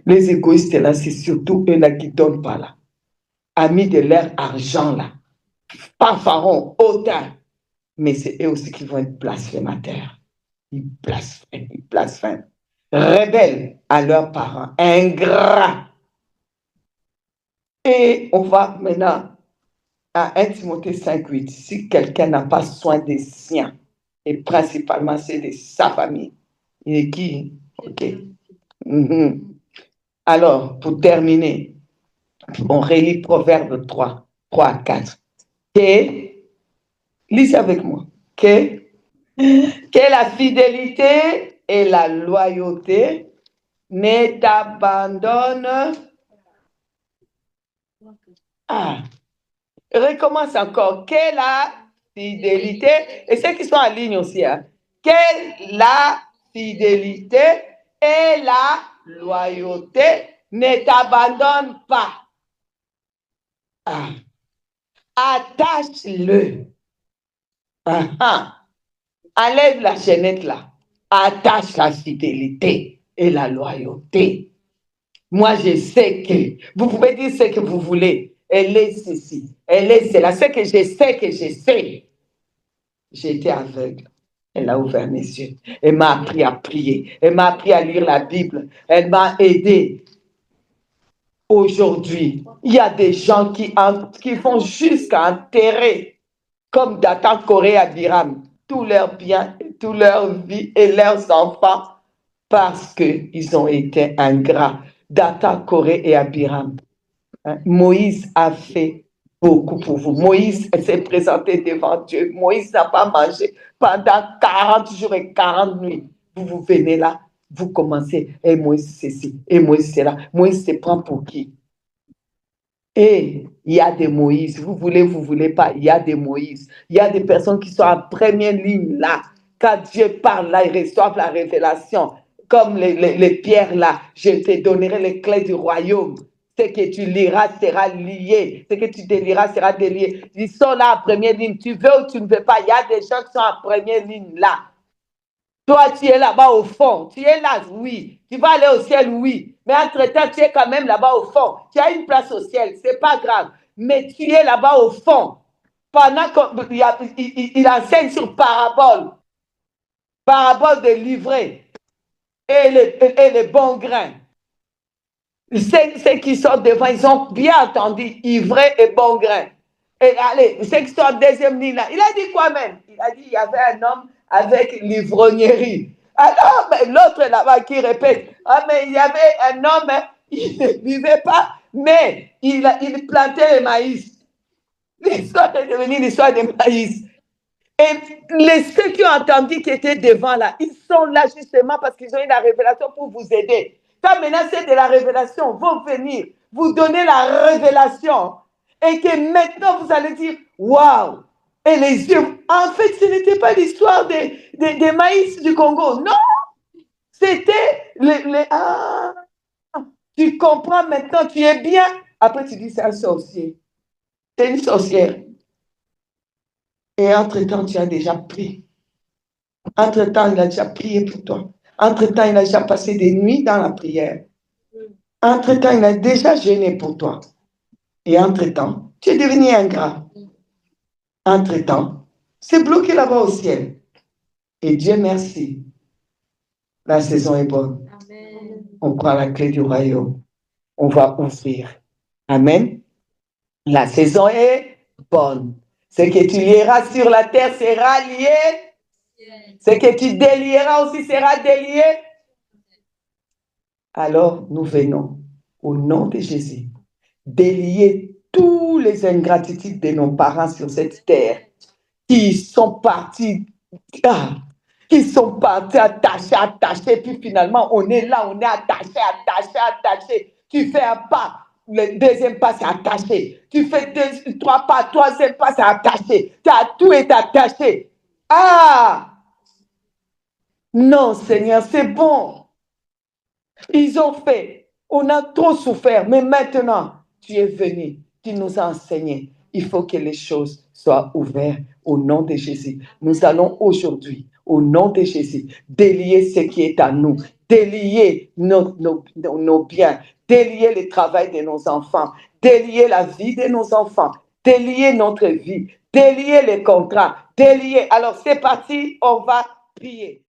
Les égoïstes, là, c'est surtout eux là qui ne donnent pas là. Amis de leur argent là. Fanfarons, autant. Mais c'est eux aussi qui vont être blasphémateurs. Ils blasphèment. Rebelles à leurs parents, ingrats. Et on va maintenant à 1 Timothée 5:8. Si quelqu'un n'a pas soin des siens, et principalement c'est de sa famille, il est qui? Ok. Alors, pour terminer, on relit Proverbe 3:4. Lisez avec moi. Que la fidélité et la loyauté ne t'abandonnent Recommence encore. Qu'est la fidélité? Et ceux qui sont en ligne aussi. Hein? Qu'est la fidélité et la loyauté? Ne t'abandonne pas. Attache-le. Enlève la chaînette là. Attache la fidélité et la loyauté. Moi, je sais que vous pouvez dire ce que vous voulez. Elle est ceci, elle est cela. Ce que je sais. J'étais aveugle. Elle a ouvert mes yeux. Elle m'a appris à prier. Elle m'a appris à lire la Bible. Elle m'a aidé. Aujourd'hui, il y a des gens qui font jusqu'à enterrer, comme Dathan, Corée et Abiram, tous leurs biens, toute leur vie et leurs enfants, parce qu'ils ont été ingrats. Dathan, Corée et Abiram. Moïse a fait beaucoup pour vous. Moïse s'est présenté devant Dieu. Moïse n'a pas mangé pendant 40 jours et 40 nuits. Vous venez là, vous commencez. Et Moïse, c'est ci. Et Moïse, c'est là. Moïse se prend pour qui? Et il y a des Moïse. Vous voulez pas. Il y a des Moïse. Il y a des personnes qui sont en première ligne là. Quand Dieu parle là, ils reçoivent la révélation. Comme les pierres là. Je te donnerai les clés du royaume. Ce que tu liras sera lié. Ce que tu déliras sera délié. Ils sont là en première ligne. Tu veux ou tu ne veux pas. Il y a des gens qui sont en première ligne là. Toi, tu es là-bas au fond. Tu es là, oui. Tu vas aller au ciel, oui. Mais entre-temps, tu es quand même là-bas au fond. Tu as une place au ciel. Ce n'est pas grave. Mais tu es là-bas au fond. Pendant qu'il enseigne sur parabole. Parabole de l'ivraie. Et les bons grains. Ceux qui sont devant, ils ont bien entendu ivraie et bon grain. Et allez, ceux qui sont en deuxième ligne là, il a dit quoi même? Il a dit il y avait un homme avec l'ivrognerie. Alors, l'autre là-bas qui répète, mais il y avait un homme, il ne vivait pas, mais il plantait le maïs. L'histoire est devenue l'histoire des maïs. Et ceux qui ont entendu qui étaient devant là, ils sont là justement parce qu'ils ont eu la révélation pour vous aider. Quand maintenant c'est de la révélation, vont venir vous donner la révélation et que maintenant vous allez dire waouh! Et les yeux, en fait, ce n'était pas l'histoire des maïs du Congo, non! C'était tu comprends maintenant, tu es bien. Après, tu dis c'est un sorcier. C'est une sorcière. Et entre-temps, tu as déjà pris. Entre-temps, il a déjà prié pour toi. Entre-temps, il a déjà passé des nuits dans la prière. Entre-temps, il a déjà jeûné pour toi. Et entre-temps, tu es devenu ingrat. Entre-temps, c'est bloqué là-bas au ciel. Et Dieu merci. La saison est bonne. Amen. On prend la clé du royaume. On va ouvrir. Amen. La saison est bonne. Ce que tu lieras sur la terre sera lié. Ce que tu délieras aussi sera délié. Alors, nous venons, au nom de Jésus, délier tous les ingratitudes de nos parents sur cette terre qui sont partis attachés, puis finalement, on est là, on est attaché. Tu fais un pas, le deuxième pas, c'est attaché. Tu fais trois pas, troisième pas, c'est attaché. Tout est attaché. Non, Seigneur, c'est bon. Ils ont fait. On a trop souffert. Mais maintenant, tu es venu. Tu nous as enseigné. Il faut que les choses soient ouvertes au nom de Jésus. Nous allons aujourd'hui, au nom de Jésus, délier ce qui est à nous. Délier nos biens. Délier le travail de nos enfants. Délier la vie de nos enfants. Délier notre vie. Délier les contrats. Délier. Alors, c'est parti. On va prier.